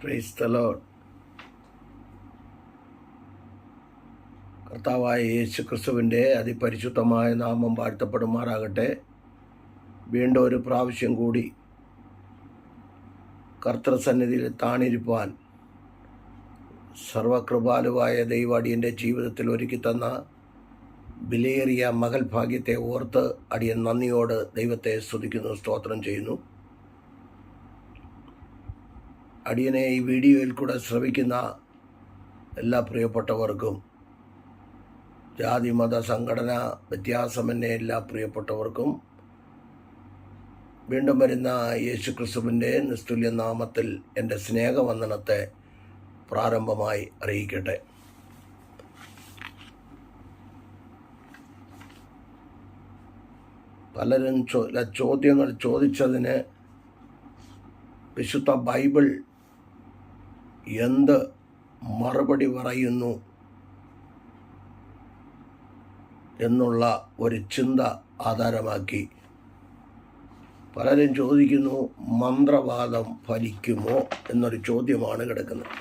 Praise the Lord. കർത്താവായ യേശു ക്രിസ്തുവിൻ്റെ അതിപരിശുദ്ധമായ നാമം വാഴ്ത്തപ്പെടുമാറാകട്ടെ. വീണ്ടും ഒരു പ്രാവശ്യം കൂടി കർത്തൃസന്നിധിയിൽ താണിരിപ്പാൻ സർവകൃപാലുവായ ദൈവാടിയൻ്റെ ജീവിതത്തിൽ ഒരുക്കി തന്ന വിലയേറിയ മകൾ ഭാഗ്യത്തെ ഓർത്ത് അടിയൻ നന്ദിയോട് ദൈവത്തെ സ്തുതിക്കുന്നു, സ്തോത്രം ചെയ്യുന്നു. അടിയനെ ഈ വീഡിയോയിൽ കൂടെ ശ്രവിക്കുന്ന എല്ലാ പ്രിയപ്പെട്ടവർക്കും, ജാതി മത സംഘടന വ്യത്യാസമെന്നെ എല്ലാ പ്രിയപ്പെട്ടവർക്കും വീണ്ടും വരുന്ന യേശു ക്രിസ്തുവിൻ്റെ നിസ്തുല്യ നാമത്തിൽ എൻ്റെ സ്നേഹവന്ദനത്തെ പ്രാരംഭമായി അറിയിക്കട്ടെ. പലരും ചോദ്യങ്ങൾ ചോദിച്ചതിന് വിശുദ്ധ ബൈബിൾ എന്ത് മറുപടി പറയുന്നു എന്നുള്ള ഒരു ചിന്ത ആധാരമാക്കി പലരും ചോദിക്കുന്നു, മന്ത്രവാദം ഫലിക്കുമോ എന്നൊരു ചോദ്യമാണ് കിടക്കുന്നത്.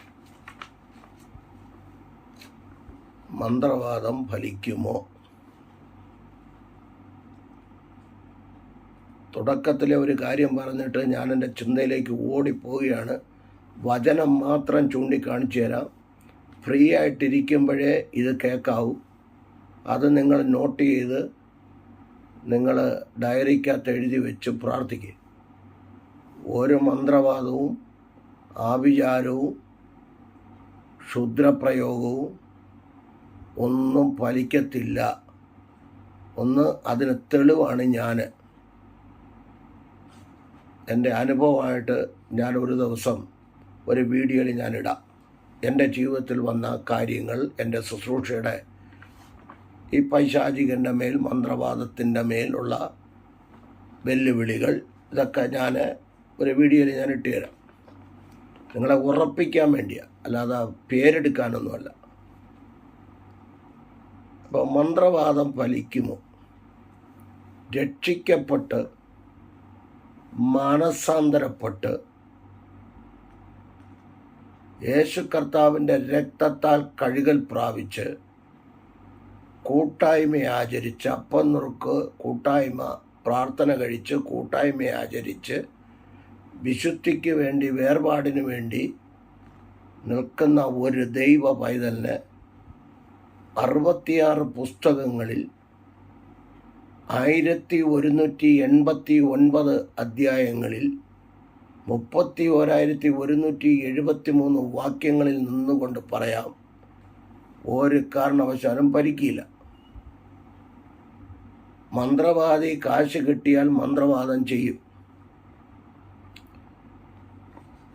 മന്ത്രവാദം ഫലിക്കുമോ? തുടക്കത്തിലെ ഒരു കാര്യം പറഞ്ഞിട്ട് ഞാൻ എൻ്റെ ചിന്തയിലേക്ക് ഓടിപ്പോവുകയാണ്. വചനം മാത്രം ചൂണ്ടിക്കാണിച്ചു തരാം. ഫ്രീ ആയിട്ടിരിക്കുമ്പോഴേ ഇത് കേൾക്കാവൂ. അത് നിങ്ങൾ നോട്ട് ചെയ്ത് നിങ്ങൾ ഡയറിക്കകത്ത് എഴുതി വെച്ച് പ്രാർത്ഥിക്കുക. ഓരോ മന്ത്രവാദവും ആഭിചാരവും ക്ഷുദ്രപ്രയോഗവും ഒന്നും ഫലിക്കത്തില്ല. അതിന് തെളിവാണ് എൻ്റെ അനുഭവമായിട്ട് ഞാൻ ഒരു ദിവസം ഒരു വീഡിയോയിൽ ഞാനിടാം. എൻ്റെ ജീവിതത്തിൽ വന്ന കാര്യങ്ങൾ, എൻ്റെ ശുശ്രൂഷയുടെ ഈ പൈശാചികൻ്റെ മേൽ, മന്ത്രവാദത്തിൻ്റെ മേലുള്ള വെല്ലുവിളികൾ, ഇതൊക്കെ ഞാൻ ഒരു വീഡിയോയിൽ ഞാൻ ഇട്ടുതരാം. നിങ്ങളെ ഉറപ്പിക്കാൻ വേണ്ടിയാണ്, അല്ലാതെ പേരെടുക്കാനൊന്നുമല്ല. അപ്പോൾ മന്ത്രവാദം ഫലിക്കുമോ? രക്ഷിക്കപ്പെട്ട് മാനസാന്തരപ്പെട്ട് യേശു കർത്താവിൻ്റെ രക്തത്താൽ കഴുകൽ പ്രാപിച്ച് കൂട്ടായ്മ ആചരിച്ച്, അപ്പം നുറുക്ക് കൂട്ടായ്മ, പ്രാർത്ഥന കഴിച്ച് കൂട്ടായ്മ ആചരിച്ച് വിശുദ്ധിക്ക് വേണ്ടി, വേർപാടിന് വേണ്ടി നിൽക്കുന്ന ഒരു ദൈവ പൈതലിന് 66 പുസ്തകങ്ങളിൽ 1189 അധ്യായങ്ങളിൽ 31,173 വാക്യങ്ങളിൽ നിന്നുകൊണ്ട് പറയാം, ഒരു കാരണവശാലും ഫലിക്കില്ല. മന്ത്രവാദി കാശ് കിട്ടിയാൽ മന്ത്രവാദം ചെയ്യും.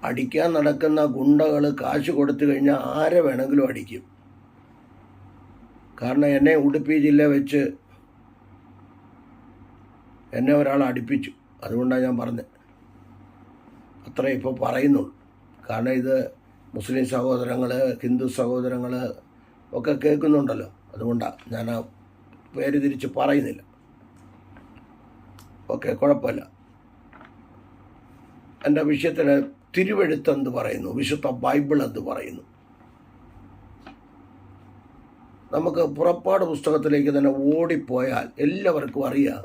അടിക്കാൻ നടക്കുന്ന ഗുണ്ടകൾ കാശ് കൊടുത്തു കഴിഞ്ഞാൽ ആരെ വേണമെങ്കിലും അടിക്കും. കാരണം എന്നെ ഉടുപ്പി ജില്ല വെച്ച് എന്നെ ഒരാൾ അടുപ്പിച്ചു. അതുകൊണ്ടാണ് ഞാൻ പറഞ്ഞത്. അത്രേ ഇപ്പോൾ പറയുന്നുള്ളൂ. കാരണം ഇത് മുസ്ലിം സഹോദരങ്ങൾ, ഹിന്ദു സഹോദരങ്ങൾ ഒക്കെ കേൾക്കുന്നുണ്ടല്ലോ. അതുകൊണ്ടാണ് ഞാൻ ആ പേര് തിരിച്ച് പറയുന്നില്ല. ഓക്കെ, കുഴപ്പമില്ല. എൻ്റെ വിഷയത്തിൽ തിരുവെഴുത്ത് എന്ത് പറയുന്നു, വിശുദ്ധ ബൈബിൾ എന്ത് പറയുന്നു? നമുക്ക് പുറപ്പാട് പുസ്തകത്തിലേക്ക് തന്നെ ഓടിപ്പോയാൽ എല്ലാവർക്കും അറിയാം.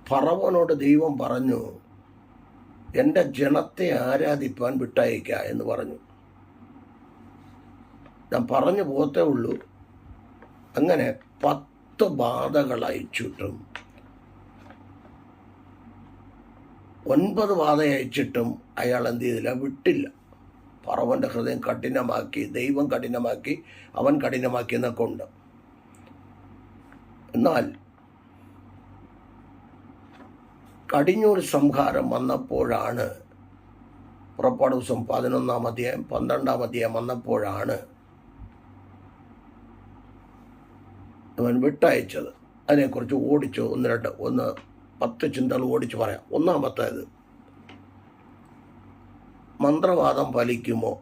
ഫറവോനോട് ദൈവം പറഞ്ഞു, എൻ്റെ ജനത്തെ ആരാധിപ്പാൻ വിട്ടയക്കുക എന്ന് പറഞ്ഞു. ഞാൻ പറഞ്ഞു പോകത്തേ ഉള്ളൂ. അങ്ങനെ 10 ബാധകൾ അയച്ചിട്ടും 9 ബാധ അയച്ചിട്ടും അയാൾ എന്ത് ചെയ്തില്ല, വിട്ടില്ല. ഫറവോൻ്റെ ഹൃദയം കഠിനമാക്കി, ദൈവം കഠിനമാക്കി, അവൻ കഠിനമാക്കി എന്നൊക്കെ ഉണ്ട്. എന്നാൽ കടിഞ്ഞൂൽ സംഹാരം വന്നപ്പോഴാണ്, പുറപ്പാട് ദിവസം 11-ാം അധ്യായം 12-ാം അധ്യായം വന്നപ്പോഴാണ് അവൻ വിട്ടയച്ചത്. അതിനെക്കുറിച്ച് ഓടിച്ചു 10 ചിന്തകൾ ഓടിച്ച് പറയാം. ഒന്നാമത്തേത്, മന്ത്രവാദം ഫലിക്കുമോ?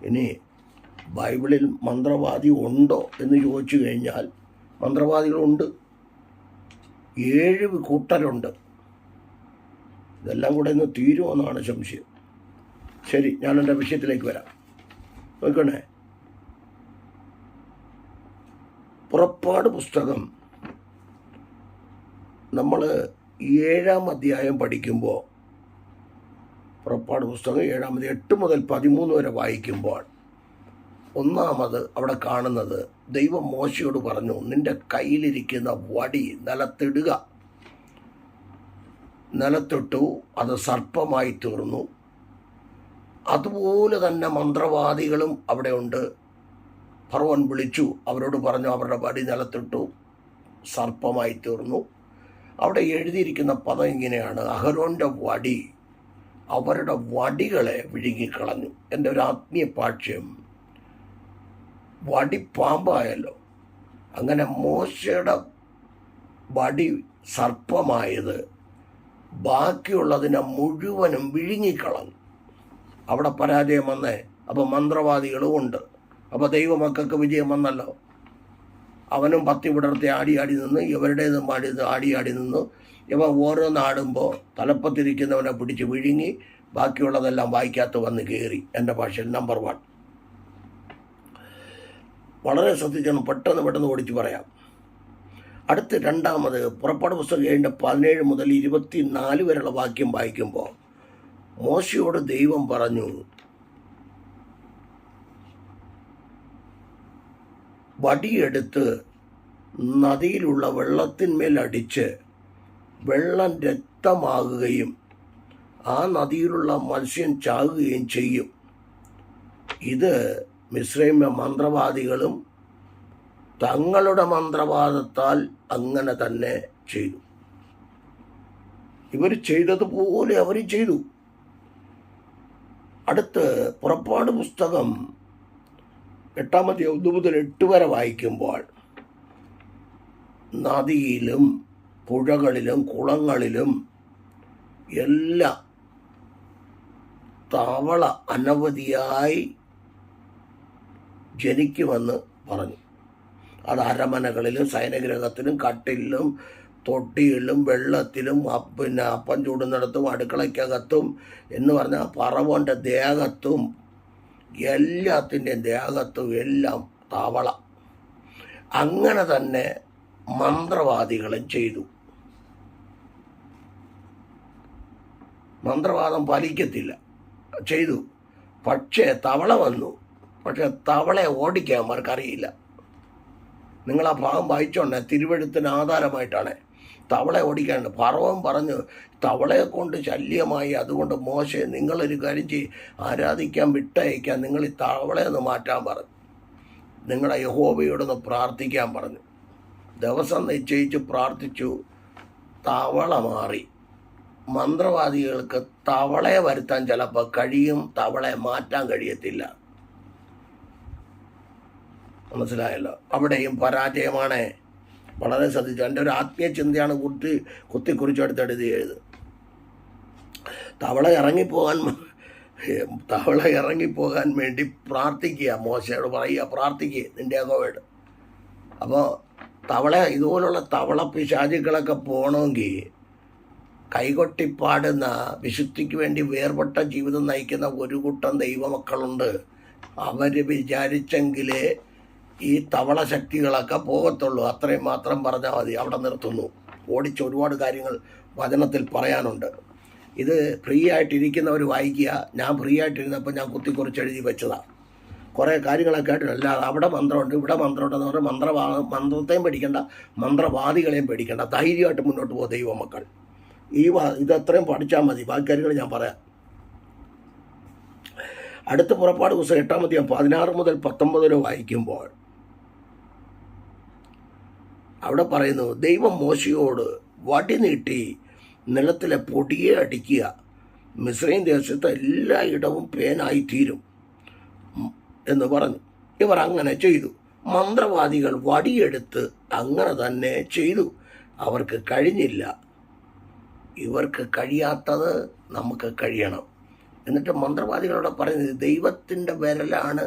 ഇനി ബൈബിളിൽ മന്ത്രവാദി ഉണ്ടോ എന്ന് ചോദിച്ചു കഴിഞ്ഞാൽ മന്ത്രവാദികളുണ്ട്. 7 കൂട്ടരുണ്ട്. ഇതെല്ലാം കൂടെ ഇന്ന് തീരുമെന്നാണ് സംശയം. ശരി, ഞാൻ എൻ്റെ വിഷയത്തിലേക്ക് വരാം. നോക്കണേ, പുറപ്പാട് പുസ്തകം നമ്മൾ 7-ാം അധ്യായം പഠിക്കുമ്പോൾ, പുറപ്പാട് പുസ്തകം 7-ാം അധ്യായം 8 മുതൽ 13 വരെ വായിക്കുമ്പോൾ, ഒന്നാമത് അവിടെ കാണുന്നത്, ദൈവം മോശയോട് പറഞ്ഞു, നിന്റെ കയ്യിലിരിക്കുന്ന വടി നിലത്തിടുക. നിലത്തിട്ടു, അത് സർപ്പമായി തീർന്നു. അതുപോലെ തന്നെ മന്ത്രവാദികളും അവിടെ ഉണ്ട്. ഫറവോൻ വിളിച്ചു, അവരോട് പറഞ്ഞു, അവരുടെ വടി നിലത്തിട്ടു, സർപ്പമായി തീർന്നു. അവിടെ എഴുതിയിരിക്കുന്ന പദം ഇങ്ങനെയാണ്, അഹരോൻ്റെ വടി അവരുടെ വടികളെ വിഴുങ്ങിക്കളഞ്ഞു. എൻ്റെ ഒരു ആത്മീയ പാഠ്യം, വടി പാമ്പായല്ലോ, അങ്ങനെ മോശയുടെ വടി സർപ്പമായത് ബാക്കിയുള്ളതിനെ മുഴുവനും വിഴുങ്ങിക്കളഞ്ഞു. അവിടെ പരാജയം വന്നേ. അപ്പോൾ മന്ത്രവാദികളും ഉണ്ട്. അപ്പോൾ ദൈവമക്കൾക്ക് വിജയം വന്നല്ലോ. അവനും പത്തി വിടർത്തി ആടിയാടി നിന്ന്, ഇവരുടേതും ആടിയാടി നിന്ന്, ഇവ ഓരോന്നാടുമ്പോൾ തലപ്പത്തിരിക്കുന്നവനെ പിടിച്ച് വിഴുങ്ങി ബാക്കിയുള്ളതെല്ലാം വായിക്കാത്ത വന്ന് കയറി. എൻ്റെ ഭാഷയിൽ നമ്പർ 1. വളരെ ശ്രദ്ധിച്ചാണ്, പെട്ടെന്ന് ഓടിച്ച് പറയാം. അടുത്ത് രണ്ടാമത് പുറപ്പാട് പുസ്തകം 17 മുതൽ 24 വരെയുള്ള വാക്യം വായിക്കുമ്പോൾ, മോശയോട് ദൈവം പറഞ്ഞു, വടിയെടുത്ത് നദിയിലുള്ള വെള്ളത്തിന്മേൽ അടിച്ച് വെള്ളം രക്തമാകുകയും ആ നദിയിലുള്ള മത്സ്യം ചാകുകയും ചെയ്യും. ഇത് മിസ്രൈമ്യ മന്ത്രവാദികളും തങ്ങളുടെ മന്ത്രവാദത്താൽ അങ്ങനെ തന്നെ ചെയ്തു. ഇവർ ചെയ്തതുപോലെ അവർ ചെയ്തു. അടുത്ത് പുറപ്പാട് പുസ്തകം 8-ാം അധ്യായം 1 മുതൽ 8 വരെ വായിക്കുമ്പോൾ, നദിയിലും പുഴകളിലും കുളങ്ങളിലും എല്ലാം തവള അനവധിയായി ജനിക്കുമെന്ന് പറഞ്ഞു. അത് അരമനകളിലും സൈനഗ്രഹത്തിലും കട്ടിലും തൊട്ടിയിലും വെള്ളത്തിലും അപ്പം ചൂടുന്നിടത്തും അടുക്കളയ്ക്കകത്തും എന്ന് പറഞ്ഞാൽ പറവോൻ്റെ ദേഹത്തും എല്ലാത്തിൻ്റെയും ദേഹത്തും എല്ലാം തവള. അങ്ങനെ തന്നെ മന്ത്രവാദികളും ചെയ്തു. മന്ത്രവാദം ഫലിക്കത്തില്ല, ചെയ്തു. പക്ഷേ തവള വന്നു. പക്ഷെ തവളയെ ഓടിക്കാൻ അവർക്കറിയില്ല. നിങ്ങൾ ആ ഭാഗം വായിച്ചോണ്ടേ, തിരുവെഴുത്തിന് ആധാരമായിട്ടാണ്. തവളെ ഓടിക്കാനുണ്ട്. ഫറവോൻ പറഞ്ഞു, തവളയെ കൊണ്ട് ശല്യമായി, അതുകൊണ്ട് മോശെ നിങ്ങളൊരു കാര്യം ചെയ്യും, ആരാധിക്കാൻ വിട്ടയക്കാൻ, നിങ്ങൾ ഈ തവളയൊന്ന് മാറ്റാൻ പറഞ്ഞു. നിങ്ങളുടെ യഹോവയോടൊന്ന് പ്രാർത്ഥിക്കാൻ പറഞ്ഞു. ദിവസം നിശ്ചയിച്ച് പ്രാർത്ഥിച്ചു, തവള മാറി. മന്ത്രവാദികൾക്ക് തവളയെ വരുത്താൻ ചിലപ്പോൾ കഴിയും, തവളയെ മാറ്റാൻ കഴിയത്തില്ല. മനസ്സിലായല്ലോ? അവിടെയും പരാജയമാണ്. വളരെ ശ്രദ്ധിച്ചു. എൻ്റെ ഒരു ആത്മീയ ചിന്തയാണ് കുത്തിക്കുറിച്ചെടുത്തെഴുതിയത്. തവള ഇറങ്ങിപ്പോകാൻ വേണ്ടി പ്രാർത്ഥിക്കുക. മോശയോട് പറയുക, പ്രാർത്ഥിക്കുക നിൻ്റെ യഹോവയോട്. അപ്പോൾ ഇതുപോലുള്ള തവള പിശാചുക്കളൊക്കെ പോകണമെങ്കിൽ കൈകൊട്ടിപ്പാടുന്ന, വിശുദ്ധിക്ക് വേണ്ടി വേർപെട്ട ജീവിതം നയിക്കുന്ന ഒരു കൂട്ടം ദൈവമക്കളുണ്ട്. അവർ വിചാരിച്ചെങ്കിലേ ഈ തവള ശക്തികളൊക്കെ പോകത്തുള്ളൂ. അത്രയും മാത്രം പറഞ്ഞാൽ മതി. അവിടെ നിർത്തുന്നു. ഓടിച്ച് ഒരുപാട് കാര്യങ്ങൾ വചനത്തിൽ പറയാനുണ്ട്. ഇത് ഫ്രീ ആയിട്ടിരിക്കുന്നവർ വായിക്കുക. ഞാൻ ഫ്രീ ആയിട്ടിരുന്നപ്പോൾ ഞാൻ കുത്തിക്കുറിച്ച് എഴുതി വെച്ചതാണ്. കുറേ കാര്യങ്ങളൊക്കെ ആയിട്ട്, അല്ലാതെ അവിടെ മന്ത്രമുണ്ട് ഇവിടെ മന്ത്രമുണ്ടെന്ന് പറഞ്ഞാൽ മന്ത്രത്തെയും പേടിക്കേണ്ട, മന്ത്രവാദികളെയും പേടിക്കേണ്ട. ധൈര്യമായിട്ട് മുന്നോട്ട് പോകും ദൈവമക്കൾ. ഇതത്രയും പഠിച്ചാൽ മതി. ബാക്കി കാര്യങ്ങൾ ഞാൻ പറയാം. അടുത്ത പുറപ്പാട് പുസ്തകം 8-ാം അധ്യായം 16 മുതൽ 19 വരെ വായിക്കുമ്പോൾ അവിടെ പറയുന്നു, ദൈവം മോശയോട് വടി നീട്ടി നിലത്തിലെ പൊടിയെ അടിക്കുക, മിസ്രൈം ദേശത്ത് എല്ലായിടവും പേനായി തീരും എന്ന് പറഞ്ഞു. ഇവർ അങ്ങനെ ചെയ്തു. മന്ത്രവാദികൾ വടിയെടുത്ത് അങ്ങനെ തന്നെ ചെയ്തു. അവർക്ക് കഴിഞ്ഞില്ല. ഇവർക്ക് കഴിയാത്തത് നമുക്ക് കഴിയണം. എന്നിട്ട് മന്ത്രവാദികളോട് പറയുന്നത്, ദൈവത്തിൻ്റെ വിരലാണ്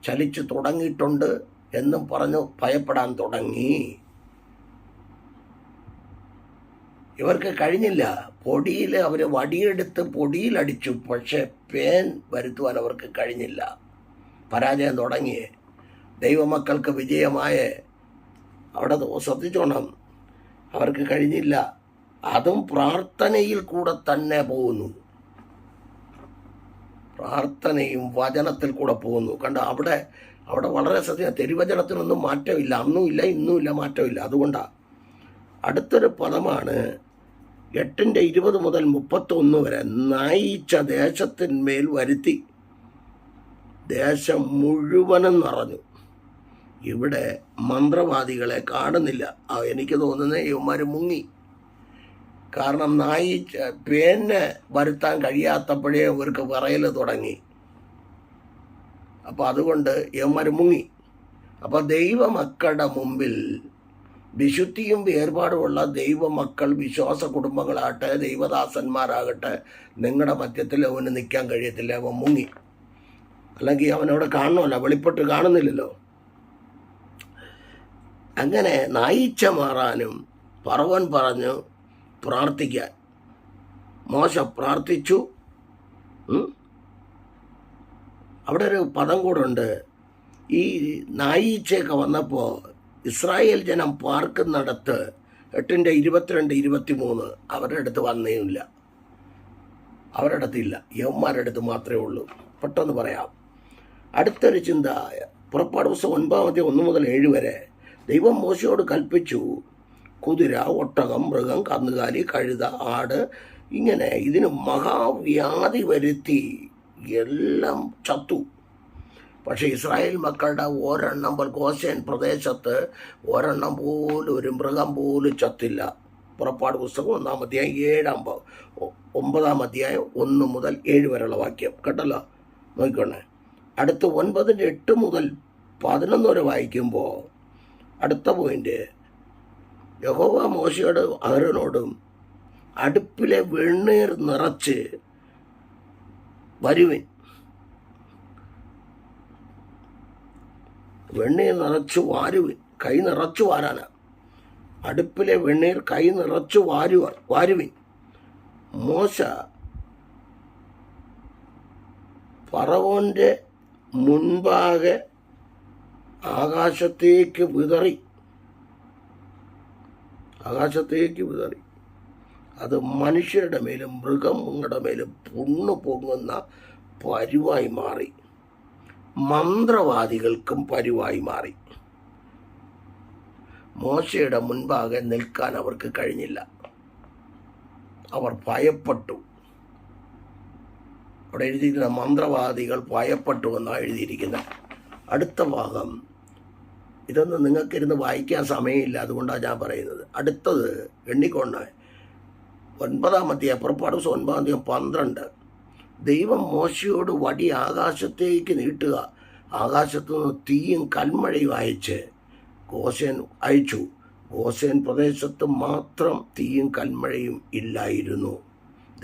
ചലിച്ചു തുടങ്ങിയിട്ടുണ്ട് എന്നും പറഞ്ഞു ഭയപ്പെടാൻ തുടങ്ങി. ഇവർക്ക് കഴിഞ്ഞില്ല. പൊടിയിൽ അവർ വടിയെടുത്ത് പൊടിയിലടിച്ചു, പക്ഷേ പേൻ വരുത്തുവാൻ അവർക്ക് കഴിഞ്ഞില്ല. പരാജയം തുടങ്ങിയേ. ദൈവമക്കൾക്ക് വിജയമായ അവിടെ ശ്രദ്ധിച്ചോണം, അവർക്ക് കഴിഞ്ഞില്ല. അതും പ്രാർത്ഥനയിൽ കൂടെ തന്നെ പോകുന്നു. പ്രാർത്ഥനയും വചനത്തിൽ കൂടെ പോകുന്നു. കണ്ട, അവിടെ വളരെ ശ്രദ്ധിക്കുക. തിരുവചനത്തിനൊന്നും മാറ്റമില്ല, അന്നുമില്ല ഇന്നുമില്ല, മാറ്റമില്ല. അതുകൊണ്ടാണ് അടുത്തൊരു പദമാണ് 8:20 മുതൽ 31 വരെ. നയിച്ച ദേശത്തിന്മേൽ വരുത്തി ദേശം മുഴുവനും നിറഞ്ഞു. ഇവിടെ മന്ത്രവാദികളെ കാണുന്നില്ല. എനിക്ക് തോന്നുന്നത് ഇവന്മാർ മുങ്ങി. കാരണം പേന് വരുത്താൻ കഴിയാത്തപ്പോഴേ ഇവർക്ക് വിറയൽ തുടങ്ങി. അപ്പം അതുകൊണ്ട് ഇവന്മാർ മുങ്ങി. അപ്പം ദൈവമക്കളുടെ മുമ്പിൽ വിശുദ്ധിയും വേർപാടുമുള്ള ദൈവമക്കൾ, വിശ്വാസ കുടുംബങ്ങളാകട്ടെ, ദൈവദാസന്മാരാകട്ടെ, നിങ്ങളുടെ മധ്യത്തിൽ അവന് നിൽക്കാൻ കഴിയത്തില്ല. അവൻ മുങ്ങി. അല്ലെങ്കിൽ അവനവിടെ കാണണമല്ല, വെളിപ്പെട്ട് കാണുന്നില്ലല്ലോ. അങ്ങനെ നായിച്ച മാറാനും പറവൻ പറഞ്ഞു പ്രാർത്ഥിക്കാൻ. മോശ പ്രാർത്ഥിച്ചു. അവിടെ ഒരു പദം കൂടെ ഉണ്ട്. ഈ നായിച്ചയൊക്കെ വന്നപ്പോൾ ഇസ്രായേൽ ജനം പാർക്കുന്നിടത്ത് 8:22-23 അവരുടെ അടുത്ത് വന്നേയില്ല. അവരുടെ അടുത്തില്ല, യവന്മാരുടെ അടുത്ത് മാത്രമേ ഉള്ളൂ. പെട്ടെന്ന് പറയാം. അടുത്തൊരു ചിന്ത, പുറപ്പാട് പുസ്തകം 9 മുതൽ 7 വരെ. ദൈവം മോശയോട് കൽപ്പിച്ചു, കുതിര, ഒട്ടകം, മൃഗം, കന്നുകാലി, കഴുത, ആട്, ഇങ്ങനെ ഇതിന് മഹാവ്യാധി വരുത്തി എല്ലാം ചത്തു. പക്ഷേ ഇസ്രായേൽ മക്കളുടെ ഒരെണ്ണം ഗോശേൻ പ്രദേശത്ത് ഒരെണ്ണം പോലും, ഒരു മൃഗം പോലും ചത്തില്ല. പുറപ്പാട് പുസ്തകം 1 അധ്യായം 9 അധ്യായം 1 മുതൽ 7 വരെയുള്ള വാക്യം കേട്ടല്ലോ, നോക്കിക്കോണേ. അടുത്ത് 9:8 മുതൽ 11 വരെ വായിക്കുമ്പോൾ അടുത്ത പോയിന്റ്, യഹോവ മോശയോട് അഹരോനോടും അടുപ്പിലെ വെണ്ണീർ നിറച്ച് വരുവിൻ. വെണ്ണീർ നിറച്ചു വാരുവിൻ. കൈ നിറച്ചു വാരാനാ. അടുപ്പിലെ വെണ്ണീർ കൈ നിറച്ചു വാരുവിൻ. മോശ ഫറവോന്റെ മുൻപാകെ ആകാശത്തേക്ക് വിതറി. അത് മനുഷ്യരുടെ മേലും മൃഗങ്ങളുടെ മേലും പുണ്ണു പൊങ്ങുന്ന പരുവായി മാറി. മന്ത്രവാദികൾക്കും പരുവായി മാറി. മോശയുടെ മുൻപാകെ നിൽക്കാൻ അവർക്ക് കഴിഞ്ഞില്ല. അവർ ഭയപ്പെട്ടു. അവിടെ എഴുതിയിരിക്കുന്ന മന്ത്രവാദികൾ ഭയപ്പെട്ടു എന്നാണ് എഴുതിയിരിക്കുന്നത്. അടുത്ത ഭാഗം, ഇതൊന്നും നിങ്ങൾക്കിരുന്ന് വായിക്കാൻ സമയമില്ല, അതുകൊണ്ടാണ് ഞാൻ പറയുന്നത്. അടുത്തത് എണ്ണിക്കൊണ്ട് 9 അധ്യായം, പുറപ്പാട് 9 അധ്യായം 12. ദൈവം മോശയോട് വടി ആകാശത്തേക്ക് നീട്ടുക. ആകാശത്തു നിന്ന് തീയും കൽമഴയും അയച്ചു. ഗോശേൻ പ്രദേശത്ത് മാത്രം തീയും കൽമഴയും ഇല്ലായിരുന്നു.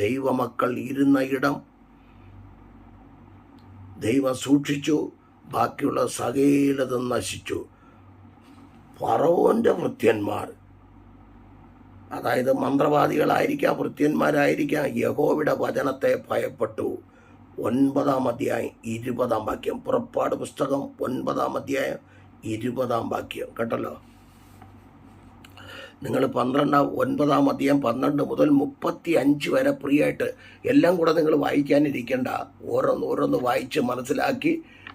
ദൈവമക്കൾ ഇരുന്ന ഇടം ദൈവം സൂക്ഷിച്ചു. ബാക്കിയുള്ള സകലതും നശിച്ചു. ഫറവോന്റെ ഭൃത്യന്മാർ, അതായത് മന്ത്രവാദികളായിരിക്കാം, ഭൃത്യന്മാരായിരിക്കാം, യഹോവയുടെ വചനത്തെ ഭയപ്പെട്ടു. 9 അധ്യായം 20 വാക്യം. പുറപ്പാട് പുസ്തകം 9 അധ്യായം 20 വാക്യം കേട്ടല്ലോ. നിങ്ങൾ 9 അധ്യായം 12 മുതൽ 35 വരെ ഫ്രീ ആയിട്ട് എല്ലാം കൂടെ നിങ്ങൾ വായിക്കാനിരിക്കേണ്ട. ഓരോന്ന് വായിച്ച് മനസ്സിലാക്കി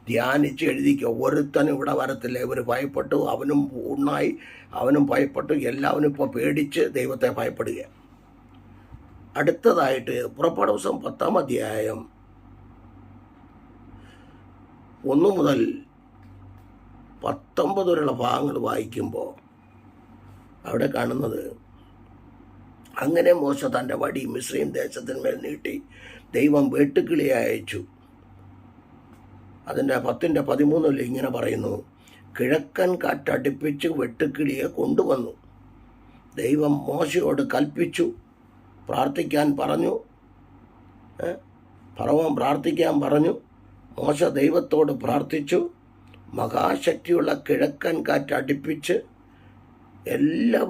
ധ്യാനിച്ച് എഴുതിക്കുക. ഒരുത്തനും ഇവിടെ വരത്തില്ല. ഇവർ ഭയപ്പെട്ടു, അവനും ഉണ്ണായി, അവനും ഭയപ്പെട്ടു, എല്ലാവരും ഇപ്പോൾ പേടിച്ച് ദൈവത്തെ ഭയപ്പെടുക. അടുത്തതായിട്ട് പുറപ്പാട് പുസ്തകം 10 അധ്യായം 1 മുതൽ 19 വരെയുള്ള ഭാഗങ്ങൾ വായിക്കുമ്പോൾ അവിടെ കാണുന്നത്, അങ്ങനെ മോശ തൻ്റെ വടി മിസ്രയീം ദേശത്തിന്മേൽ നീട്ടി ദൈവം വെട്ടുക്കിളിയെ അയച്ചു. അതിൻ്റെ 10:13 ഇങ്ങനെ പറയുന്നു, കിഴക്കൻ കാറ്റടിപ്പിച്ച് വെട്ടുക്കിളിയെ കൊണ്ടുവന്നു. ദൈവം മോശയോട് കൽപ്പിച്ചു, പ്രാർത്ഥിക്കാൻ പറഞ്ഞു. ഫറവോൻ പ്രാർത്ഥിക്കാൻ പറഞ്ഞു. മോശ ദൈവത്തോട് പ്രാർത്ഥിച്ചു. മഹാശക്തിയുള്ള കിഴക്കൻ കാറ്റടിപ്പിച്ച് എല്ലാ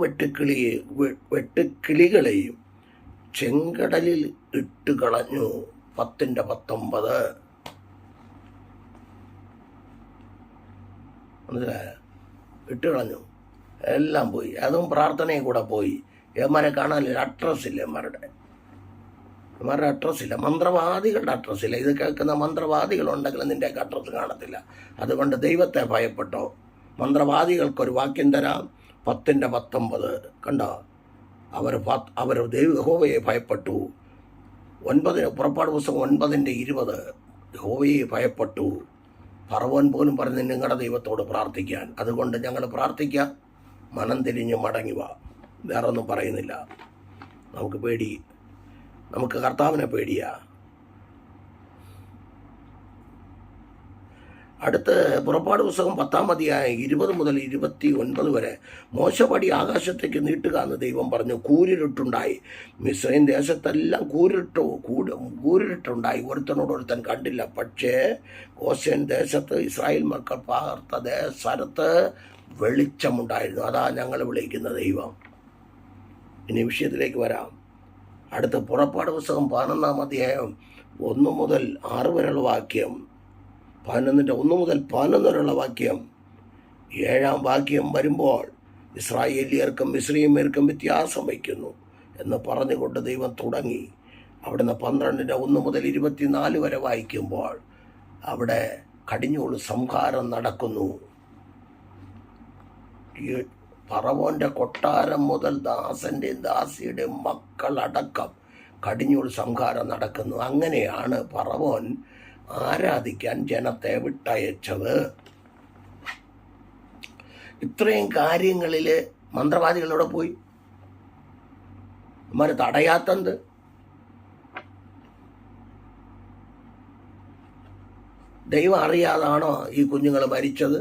വെട്ടുക്കിളികളെയും ചെങ്കടലിൽ ഇട്ട് കളഞ്ഞു. 10:19. മനസ്സിലായ? ഇട്ട് കളഞ്ഞു, എല്ലാം പോയി. അതും പ്രാർത്ഥനയും കൂടെ പോയി. ഏമാരെ കാണാനില്ല, അഡ്രസ്സില്ല. ഏമാരുടെ അഡ്രസ്സില്ല, മന്ത്രവാദികളുടെ അഡ്രസ്സില്ല. ഇത് കേൾക്കുന്ന മന്ത്രവാദികളുണ്ടെങ്കിൽ നിൻ്റെയൊക്കെ അഡ്രസ്സ് കാണത്തില്ല. അതുകൊണ്ട് ദൈവത്തെ ഭയപ്പെട്ടോ. മന്ത്രവാദികൾക്കൊരു വാക്യം തരാം. 10:19 കണ്ടോ? അവർ യഹോവയെ ഭയപ്പെട്ടു. പുറപ്പാട് പുസ്തകം 9:20 യഹോവയെ ഭയപ്പെട്ടു. ഫറവോൻ പോലും പറഞ്ഞ് നിങ്ങളുടെ ദൈവത്തോട് പ്രാർത്ഥിക്കാൻ. അതുകൊണ്ട് ഞങ്ങൾ പ്രാർത്ഥിക്കാം, മനം തിരിഞ്ഞ് മടങ്ങി വാ. വേറൊന്നും പറയുന്നില്ല. നമുക്ക് കർത്താവിനെ പേടിയാ. അടുത്ത് പുറപ്പാട് പുസ്തകം 10-ാം അധ്യായം 20 മുതൽ 29 വരെ. മോശപടി ആകാശത്തേക്ക് നീട്ടുക എന്ന് ദൈവം പറഞ്ഞു. കൂരിരുട്ടുണ്ടായി. മിസ്രൈം ദേശത്തെല്ലാം കൂരിരുട്ടുണ്ടായി. ഒരുത്തൻ കണ്ടില്ല. പക്ഷേ ഗോശേൻ ദേശത്ത് ഇസ്രായേൽ മക്കൾ പാർത്ത സ്ഥലത്ത് വെളിച്ചമുണ്ടായിരുന്നു. അതാ ഞങ്ങൾ വിളിക്കുന്ന ദൈവം. ഇനി വിഷയത്തിലേക്ക് വരാം. അടുത്ത പുറപ്പാട് പുസ്തകം 11-ാം അധ്യായം 1 മുതൽ 6 വരെയുള്ള വാക്യം. 1 മുതൽ 11 വരെയുള്ള വാക്യം. 7-ാം വാക്യം വരുമ്പോൾ ഇസ്രായേലിയർക്കും മിസ്രയീമ്യർക്കും വ്യത്യാസം വയ്ക്കുന്നു എന്ന് പറഞ്ഞുകൊണ്ട് ദൈവം തുടങ്ങി. അവിടുന്ന് 12-1 മുതൽ 24 വരെ വായിക്കുമ്പോൾ അവിടെ കടിഞ്ഞൂൽ സംഹാരം നടക്കുന്നു. ഫറവോന്റെ കൊട്ടാരം മുതൽ ദാസന്റെയും ദാസിയുടെയും മക്കളടക്കം കടിഞ്ഞൂൽ സംഹാരം നടക്കുന്നു. അങ്ങനെയാണ് ഫറവോൻ ആരാധിക്കാൻ ജനത്തെ വിട്ടയച്ചത്. ഇത്രയും കാര്യങ്ങളിൽ മന്ത്രവാദികളോടെ പോയി ഇമാര് തടയാത്തത്. ദൈവം അറിയാതാണോ ഈ കുഞ്ഞുങ്ങൾ മരിച്ചത്?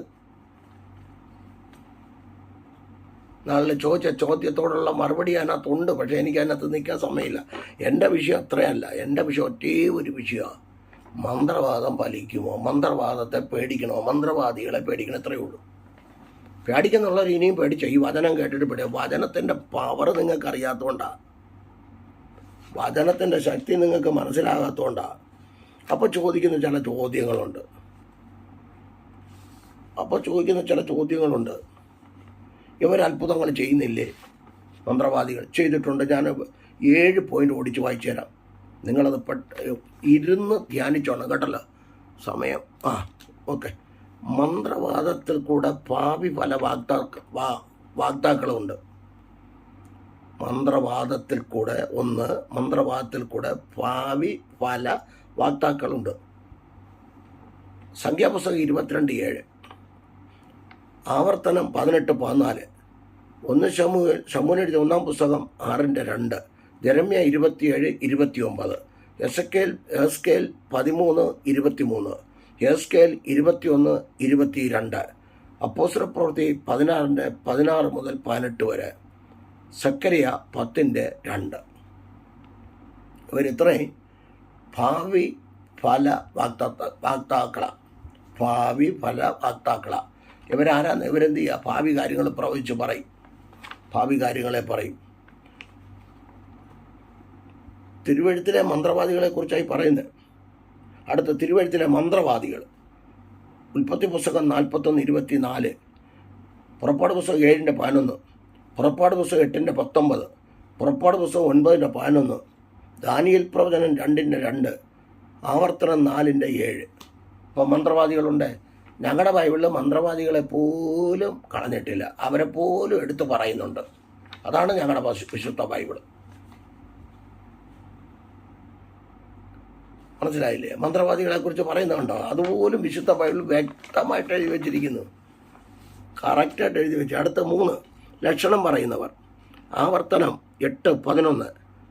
നാളെ ചോദിച്ച ചോദ്യത്തോടുള്ള മറുപടി അതിനകത്തുണ്ട്. പക്ഷേ എനിക്ക് അതിനകത്ത് നിൽക്കാൻ സമയമില്ല. എൻ്റെ വിഷയം അത്രയല്ല. എൻ്റെ വിഷയം ഒറ്റേ ഒരു വിഷയമാണ്. മന്ത്രവാദം ഫലിക്കുമോ? മന്ത്രവാദത്തെ പേടിക്കണോ? മന്ത്രവാദികളെ പേടിക്കണം. ഇത്രയേ ഉള്ളൂ. പേടിക്കുന്നുള്ളവർ ഇനിയും പേടിച്ചോ? ഈ വചനം കേട്ടിട്ട് പേടിയോ? വചനത്തിൻ്റെ പവർ നിങ്ങൾക്ക് അറിയാത്തതുകൊണ്ടാണ്. വചനത്തിൻ്റെ ശക്തി നിങ്ങൾക്ക് മനസ്സിലാകാത്തതുകൊണ്ടാണ്. അപ്പോൾ ചോദിക്കുന്ന ചില ചോദ്യങ്ങളുണ്ട്. ഇവർ അത്ഭുതങ്ങൾ ചെയ്യുന്നില്ലേ? മന്ത്രവാദികൾ ചെയ്തിട്ടുണ്ട്. ഞാൻ 7 പോയിന്റ് ഓടിച്ച് വായിച്ചു തരാം. നിങ്ങളത് ഇരുന്ന് ധ്യാനിച്ചോണം കേട്ടല്ലോ. സമയം ഓക്കെ. മന്ത്രവാദത്തിൽ കൂടെ ഭാവി പല വാഗ്ദാക്കളുണ്ട്. മന്ത്രവാദത്തിൽ കൂടെ ഭാവി പല വാഗ്ദാക്കളുണ്ട്. സംഖ്യാപുസ്തകം 22:7, ആവർത്തനം 18:14, 1 ശമൂവേൽ എഴുതിയ 1-ാം പുസ്തകം 6:2, ജെരമ്യ 27:29, എസ്കേൽ 13:23, എസ്കേൽ 21:22, അപ്പോസ്തലപ്രവൃത്തി 16 മുതൽ 18 വരെ, സക്കറിയ 10:2. ഇവരിത്രയും ഭാവി ഫല വാഗ്ദാക്കളാ. ഇവരാരാന്ന്? ഇവരെന്ത് ചെയ്യുക? ഭാവി കാര്യങ്ങൾ പ്രവചിച്ച് പറയും. ഭാവി കാര്യങ്ങളെ പറയും. തിരുവെഴുത്തിലെ മന്ത്രവാദികളെ കുറിച്ചായി പറയുന്നത്. അടുത്ത തിരുവെഴുത്തിലെ മന്ത്രവാദികൾ. ഉൽപ്പത്തി പുസ്തകം 41:24, പുറപ്പാട് പുസ്തകം 7:11, പുറപ്പാട് പുസ്തകം 8:19, പുറപ്പാട് പുസ്തകം 9:11, ദാനിയേൽ പ്രവചനം 2:2, ആവർത്തനം 4:7. ഇപ്പോൾ മന്ത്രവാദികളുണ്ട്. ഞങ്ങളുടെ ബൈബിളിൽ മന്ത്രവാദികളെ പോലും കളഞ്ഞിട്ടില്ല. അവരെ പോലും എടുത്തു പറയുന്നുണ്ട്. അതാണ് ഞങ്ങളുടെ വിശുദ്ധ ബൈബിള്. മനസ്സിലായില്ലേ? മന്ത്രവാദികളെ കുറിച്ച് പറയുന്നുണ്ടോ? അതുപോലും വിശുദ്ധ ബൈബിൾ വ്യക്തമായിട്ട് എഴുതി വെച്ചിരിക്കുന്നു. കറക്റ്റായിട്ട് എഴുതി വെച്ചു. അടുത്ത 3 ലക്ഷണം പറയുന്നവർ. ആവർത്തനം 8:11,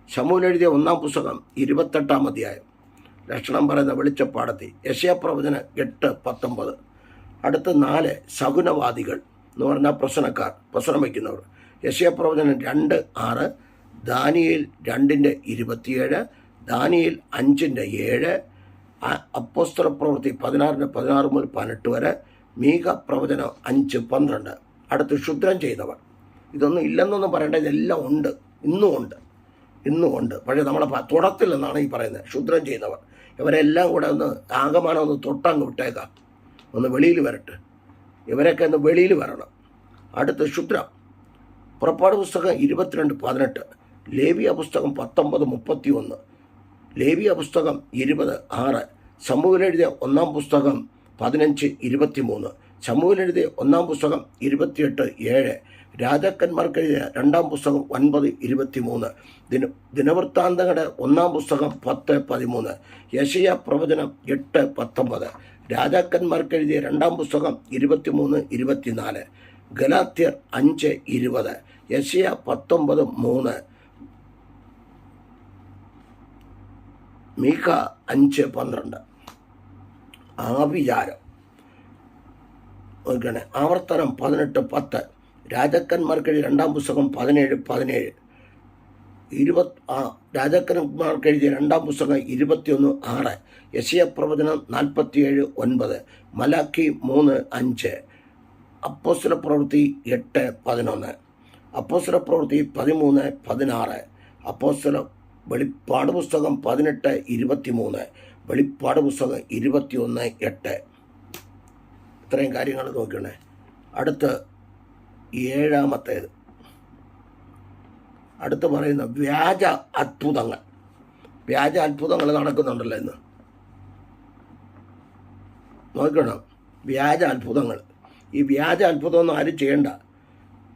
ശമൂവേൽ എഴുതിയ 1-ാം പുസ്തകം 28-ാം അധ്യായം. ലക്ഷണം പറയുന്ന വെളിച്ചപ്പാടത്തി. യെശയ്യാ പ്രവചനം 8:19. അടുത്ത 4 ശകുനവാദികൾ എന്ന് പറഞ്ഞാൽ പ്രശ്നം വയ്ക്കുന്നവർ. യെശയ്യാ പ്രവചനം 2:6, ദാനിയേൽ 2:27, ദാനിയേൽ 5:7, അപ്പോസ്തലപ്രവൃത്തി 16 മുതൽ 18 വരെ, മീക പ്രവചനം 5:12. അടുത്ത് ക്ഷുദ്രം ചെയ്തവർ. ഇതൊന്നും ഇല്ലെന്നൊന്നും പറയേണ്ട, ഇതെല്ലാം ഉണ്ട്, ഇന്നും ഉണ്ട്. പക്ഷേ നമ്മളെ തുടത്തില്ലെന്നാണ് ഈ പറയുന്നത്. ക്ഷുദ്രം ചെയ്യുന്നവർ ഇവരെല്ലാം കൂടെ ഒന്ന് ആകമാനം ഒന്ന് തൊട്ടങ്ങ് വിട്ടേക്കാം, ഒന്ന് വെളിയിൽ വരട്ടെ. ഇവരൊക്കെ ഒന്ന് വെളിയിൽ വരണം. അടുത്ത ക്ഷുദ്രം. പുറപ്പാട് പുസ്തകം 22:18, ലേവ്യ പുസ്തകം 19:31, ലേവ്യ പുസ്തകം 20:6, ശമൂവേൽ എഴുതിയ 1-ാം പുസ്തകം 15:23, ശമൂവേൽ എഴുതിയ 1-ാം പുസ്തകം 28:7, രാജാക്കന്മാർക്ക് എഴുതിയ 2-ാം പുസ്തകം 9:23, ദിനവൃത്താന്തങ്ങളുടെ 1-ാം പുസ്തകം 10:13, യെശയ്യാ പ്രവചനം 8:19, രാജാക്കന്മാർക്ക് എഴുതിയ 2-ാം പുസ്തകം 23:24, ഗലാത്യർ 5:20, യെശയ്യാ 19:3, മീഖ 5:12. ആഭിചാരം നോക്കണേ. ആവർത്തനം 18:10, രാജാക്കന്മാർക്കെഴുതിയ 2-ാം പുസ്തകം 17:17, രാജാക്കന്മാർക്കെഴുതിയ 2-ാം പുസ്തകം 21:6, യെശയ്യാ പ്രവചനം 47:9, മലാക്കി 3:5, അപ്പോസ്തല പ്രവൃത്തി 8:11, അപ്പോസ്തല പ്രവൃത്തി 13:16, അപ്പോസ്തല വെളിപ്പാട് പുസ്തകം 18:23, വെളിപ്പാട് പുസ്തകം 21:8. ഇത്രയും കാര്യങ്ങൾ നോക്കണേ. അടുത്ത് 7-ാമത്തേത്, അടുത്ത് പറയുന്ന വ്യാജ അത്ഭുതങ്ങൾ. വ്യാജ അത്ഭുതങ്ങൾ നടക്കുന്നുണ്ടല്ലോ ഇന്ന്, നോക്കണം. വ്യാജ അത്ഭുതങ്ങൾ. ഈ വ്യാജ അത്ഭുതമൊന്നും ആരും ചെയ്യണ്ട.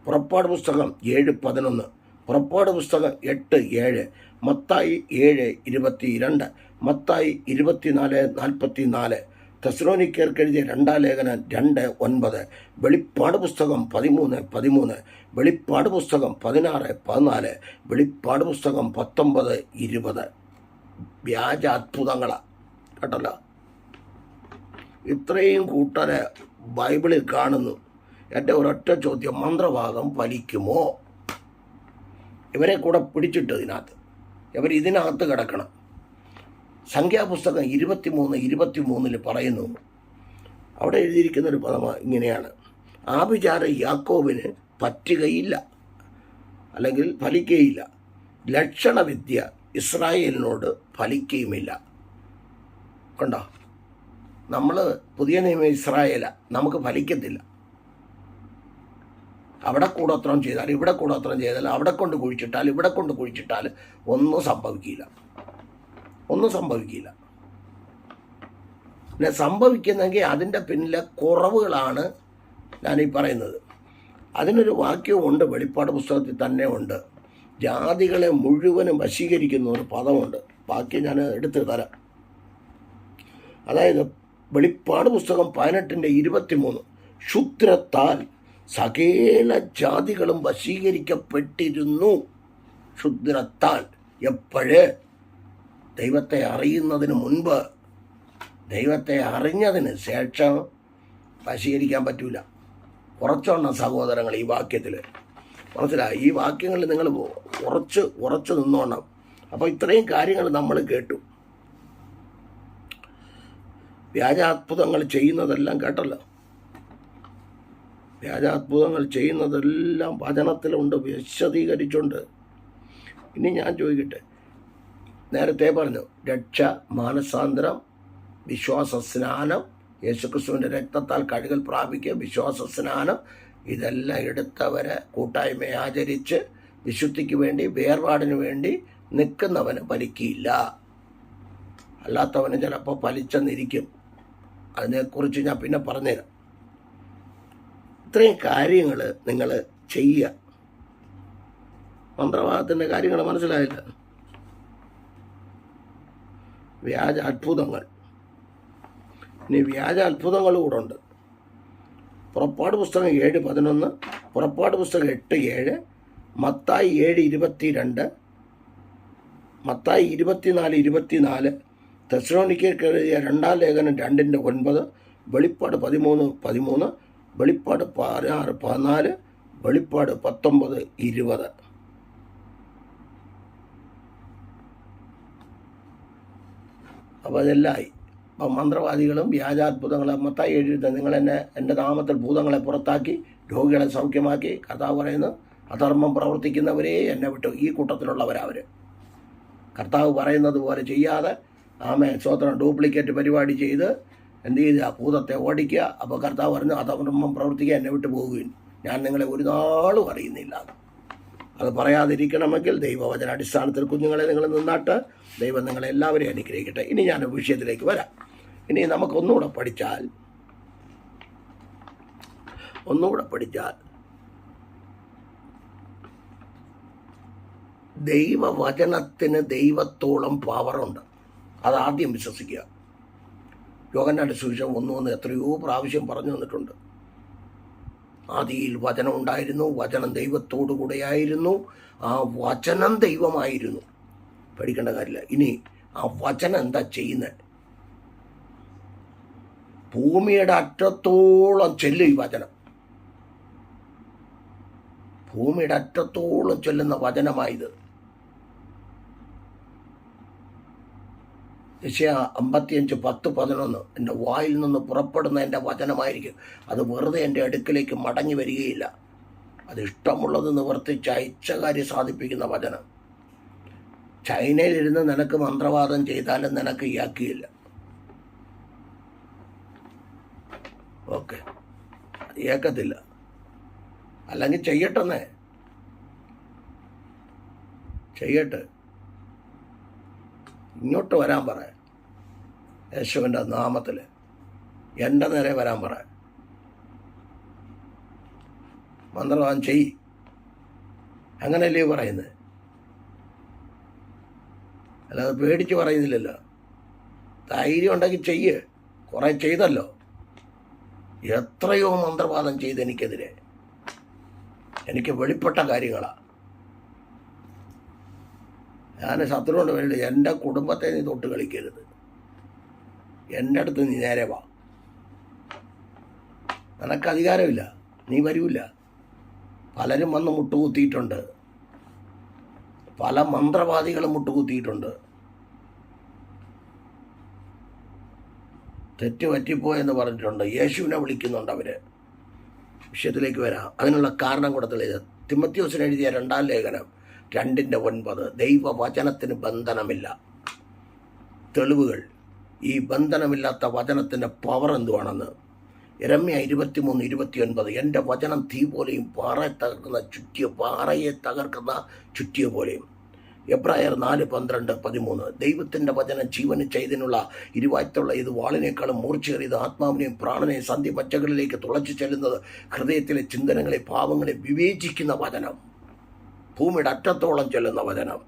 പുറപ്പാട് പുസ്തകം 7:11, പുറപ്പാട് പുസ്തകം 8:7, മത്തായി 7:22, മത്തായി 24:44, തെസ്സലോനിക്കർക്ക് എഴുതിയ 2-ാം ലേഖനം 2:9, വെളിപ്പാട് പുസ്തകം 13:13, വെളിപ്പാട് പുസ്തകം 16:14, വെളിപ്പാട് പുസ്തകം 19:20. വ്യാജ അത്ഭുതങ്ങളാണ് കേട്ടല്ലോ. ഇത്രയും കൂട്ടരെ ബൈബിളിൽ കാണുന്നു. എൻ്റെ ഒരൊറ്റ ചോദ്യം, മന്ത്രവാദം ഫലിക്കുമോ? ഇവരെ കൂടെ പിടിച്ചിട്ട് ഇതിനകത്ത് കിടക്കണം. സംഖ്യാപുസ്തകം 23:23 പറയുന്നു, അവിടെ എഴുതിയിരിക്കുന്നൊരു പദമാണ് ഇങ്ങനെയാണ്: ആഭിചാരം യാക്കോബിന് പറ്റുകയില്ല, അല്ലെങ്കിൽ ഫലിക്കുകയില്ല. ലക്ഷണവിദ്യ ഇസ്രായേലിനോട് ഫലിക്കുകയുമില്ല. കണ്ടോ? നമ്മൾ പുതിയ നിയമ ഇസ്രായേലാണ്, നമുക്ക് ഫലിക്കത്തില്ല. അവിടെ കൂടോത്രം ചെയ്താൽ, ഇവിടെ കൂടോത്രം ചെയ്താൽ, അവിടെ കൊണ്ട് കുഴിച്ചിട്ടാൽ, ഇവിടെ കൊണ്ട് കുഴിച്ചിട്ടാൽ ഒന്നും സംഭവിക്കില്ല. പിന്നെ സംഭവിക്കുന്നെങ്കിൽ അതിൻ്റെ പിന്നിലെ കുറവുകളാണ് ഞാനീ പറയുന്നത്. അതിനൊരു വാക്യവുമുണ്ട്, വെളിപ്പാട് പുസ്തകത്തിൽ തന്നെ ഉണ്ട്. ജാതികളെ മുഴുവനും വശീകരിക്കുന്ന ഒരു പദമുണ്ട്. വാക്യം ഞാൻ എടുത്തു തരാം. അതായത് വെളിപ്പാട് പുസ്തകം 18:23, ക്ഷുദ്രത്താൽ സകല ജാതികളും വശീകരിക്കപ്പെട്ടിരുന്നു. ക്ഷുദ്രത്താൽ. എപ്പോഴേ? ദൈവത്തെ അറിയുന്നതിന് മുൻപ്. ദൈവത്തെ അറിഞ്ഞതിന് ശേഷം വശീകരിക്കാൻ പറ്റൂല. കുറച്ചോണം സഹോദരങ്ങൾ ഈ വാക്യത്തിൽ മനസ്സിലായി. ഈ വാക്യങ്ങളിൽ നിങ്ങൾ ഉറച്ചു നിന്നോണം. അപ്പോൾ ഇത്രയും കാര്യങ്ങൾ നമ്മൾ കേട്ടു. വ്യാജാത്ഭുതങ്ങൾ ചെയ്യുന്നതെല്ലാം കേട്ടല്ലോ. വ്യാജാത്ഭുതങ്ങൾ ചെയ്യുന്നതെല്ലാം വചനത്തിലുണ്ട്, വിശദീകരിച്ചുണ്ട്. ഇനി ഞാൻ ചോദിക്കട്ടെ, നേരത്തെ പറഞ്ഞു രക്ഷ, മാനസാന്തരം, വിശ്വാസ സ്നാനം, യേശുക്രിസ്തുവിൻ്റെ രക്തത്താൽ കഴുകൽ പ്രാപിക്കുക, വിശ്വാസ സ്നാനം, ഇതെല്ലാം എടുത്തവരെ കൂട്ടായ്മയെ ആചരിച്ച് വിശുദ്ധിക്ക് വേണ്ടി, വേർപാടിന് വേണ്ടി നിൽക്കുന്നവന് ഫലിക്കില്ല. അല്ലാത്തവന് ചിലപ്പോൾ ഫലിച്ചെന്നിരിക്കും. അതിനെക്കുറിച്ച് ഞാൻ പിന്നെ പറഞ്ഞുതരാം. ഇത്രയും കാര്യങ്ങൾ നിങ്ങൾ ചെയ്യുക. മന്ത്രവാദത്തിൻ്റെ കാര്യങ്ങൾ മനസ്സിലായില്ല. വ്യാജ അത്ഭുതങ്ങൾ. ഇനി വ്യാജ അത്ഭുതങ്ങൾ കൂടെ ഉണ്ട്. പുറപ്പാട് പുസ്തകം 7:11, പുറപ്പാട് പുസ്തകം 8:7, മത്തായി 7:22, മത്തായി 24:24, തെസ്സലോനിക്കർക്ക് എഴുതിയ 2-ാം ലേഖനം 2:9, വെളിപ്പാട് 13:13, വെളിപ്പാട് 16:14, വെളിപ്പാട് 19:20. അപ്പോൾ അതെല്ലാമായി. അപ്പം മന്ത്രവാദികളും വ്യാജാത്ഭുതങ്ങളും മത്തായി 7 നിങ്ങൾ എൻ്റെ നാമത്തിൽ ഭൂതങ്ങളെ പുറത്താക്കി രോഗികളെ സൗഖ്യമാക്കി, കർത്താവ് പറയുന്നു അധർമ്മം പ്രവർത്തിക്കുന്നവരെ എന്നെ വിട്ടു. ഈ കൂട്ടത്തിലുള്ളവരവർ കർത്താവ് പറയുന്നത് പോലെ ചെയ്യാതെ സ്വതന്ത്രം ഡ്യൂപ്ലിക്കേറ്റ് പരിപാടി ചെയ്ത് എന്ത് ചെയ്യുക, ഭൂതത്തെ ഓടിക്കുക. അപ്പോൾ കർത്താവ് പറഞ്ഞു അധർമ്മം പ്രവർത്തിക്കുക, എന്നെ വിട്ടു പോകുകയും ഞാൻ നിങ്ങളെ ഒരു നാളും അറിയുന്നില്ല. അത് പറയാതിരിക്കണമെങ്കിൽ ദൈവവചന അടിസ്ഥാനത്തിൽ കുഞ്ഞുങ്ങളെ നിങ്ങൾ നിന്നാട്ട് ദൈവം നിങ്ങളെല്ലാവരെയും അനുഗ്രഹിക്കട്ടെ. ഇനി ഞാൻ വിഷയത്തിലേക്ക് വരാം. ഇനി നമുക്കൊന്നുകൂടെ പഠിച്ചാൽ ദൈവവചനത്തിന് ദൈവത്തോളം പവറുണ്ട്. അതാദ്യം വിശ്വസിക്കുക. യോഹന്നാന്റെ സുവിശേഷം 1:1 എത്രയോ പ്രാവശ്യം പറഞ്ഞു തന്നിട്ടുണ്ട്. ആദിയിൽ വചനം ഉണ്ടായിരുന്നു, വചനം ദൈവത്തോടു കൂടെയായിരുന്നു, ആ വചനം ദൈവമായിരുന്നു. പേടിക്കേണ്ട കാര്യമില്ല. ഇനി ആ വചനം എന്താ ചെയ്യുന്നത്? ഭൂമിയുടെ അറ്റത്തോളം ചെല്ലും ഈ വചനം. ഭൂമിയുടെ അറ്റത്തോളം ചെല്ലുന്ന വചനമായത്. യെശയ്യാ 55:10-11 എൻ്റെ വായിൽ നിന്ന് പുറപ്പെടുന്ന എൻ്റെ വചനമായിരിക്കും. അത് വെറുതെ എൻ്റെ അടുക്കിലേക്ക് മടങ്ങി വരികയില്ല. അത് ഇഷ്ടമുള്ളത് നിവർത്തിച്ച് അയച്ച കാര്യം സാധിപ്പിക്കുന്ന വചനം. ചൈനയിലിരുന്ന് നിനക്ക് മന്ത്രവാദം ചെയ്താലും നിനക്ക് ഇയാക്കിയില്ല. ഓക്കെ, അത് ഏക്കത്തില്ല. അല്ലെങ്കിൽ ചെയ്യട്ടെ. ഇങ്ങോട്ട് വരാൻ പറ, യേശുവിൻ്റെ നാമത്തിൽ എൻ്റെ നേരെ വരാൻ പറ. മന്ത്രവാദം ചെയ്. അങ്ങനെയല്ലേ പറയുന്നത്? അല്ലാതെ പേടിച്ച് പറയുന്നില്ലല്ലോ. ധൈര്യം ഉണ്ടെങ്കിൽ ചെയ്യ്. കുറേ ചെയ്തല്ലോ. എത്രയോ മന്ത്രവാദം ചെയ്ത് എനിക്കെതിരെ. എനിക്ക് വെളിപ്പെട്ട കാര്യങ്ങളാണ്. ഞാൻ ശത്രുവിനോട് വേണ്ടി എൻ്റെ കുടുംബത്തെ നീ തൊട്ട് കളിക്കരുത്. എൻ്റെ അടുത്ത് നീ നേരെ വാ. നിനക്ക് അധികാരമില്ല, നീ വരൂല. പലരും വന്ന് മുട്ടുകുത്തിയിട്ടുണ്ട്. പല മന്ത്രവാദികളും മുട്ടുകുത്തിയിട്ടുണ്ട്. തെറ്റ് പറ്റിപ്പോയെന്ന് പറഞ്ഞിട്ടുണ്ട്. യേശുവിനെ വിളിക്കുന്നുണ്ട് അവർ. വിഷയത്തിലേക്ക് വരാം. അതിനുള്ള കാരണം കൂടെ തെളിയത് തിമോഥെയോസിന് എഴുതിയ 2-ാം ലേഖനം 2:9. ദൈവവചനത്തിന് ബന്ധനമില്ല. തെളിവുകൾ. ഈ ബന്ധനമില്ലാത്ത വചനത്തിൻ്റെ പവർ എന്തുവാണെന്ന് യെരമ്യാ 23:29. എൻ്റെ വചനം തീ പോലെയും പാറയെ തകർക്കുന്ന ചുറ്റിയ പോലെയും. എബ്രായർ 4:12-13. ദൈവത്തിൻ്റെ വചനം ജീവന് ചെയ്തിനുള്ള ഇരുവായ്ത്തുള്ള ഇത് വാളിനേക്കാളും മൂർച്ചയേറിയത്, ആത്മാവിനെയും പ്രാണനെയും സന്ധിമജ്ജകളിലേക്ക് തുളച്ചു ചെല്ലുന്നത്, ഹൃദയത്തിലെ ചിന്തനങ്ങളെ ഭാവങ്ങളെ വിവേചിക്കുന്ന വചനം, ഭൂമിയുടെ അറ്റത്തോളം ചെല്ലുന്ന വചനം.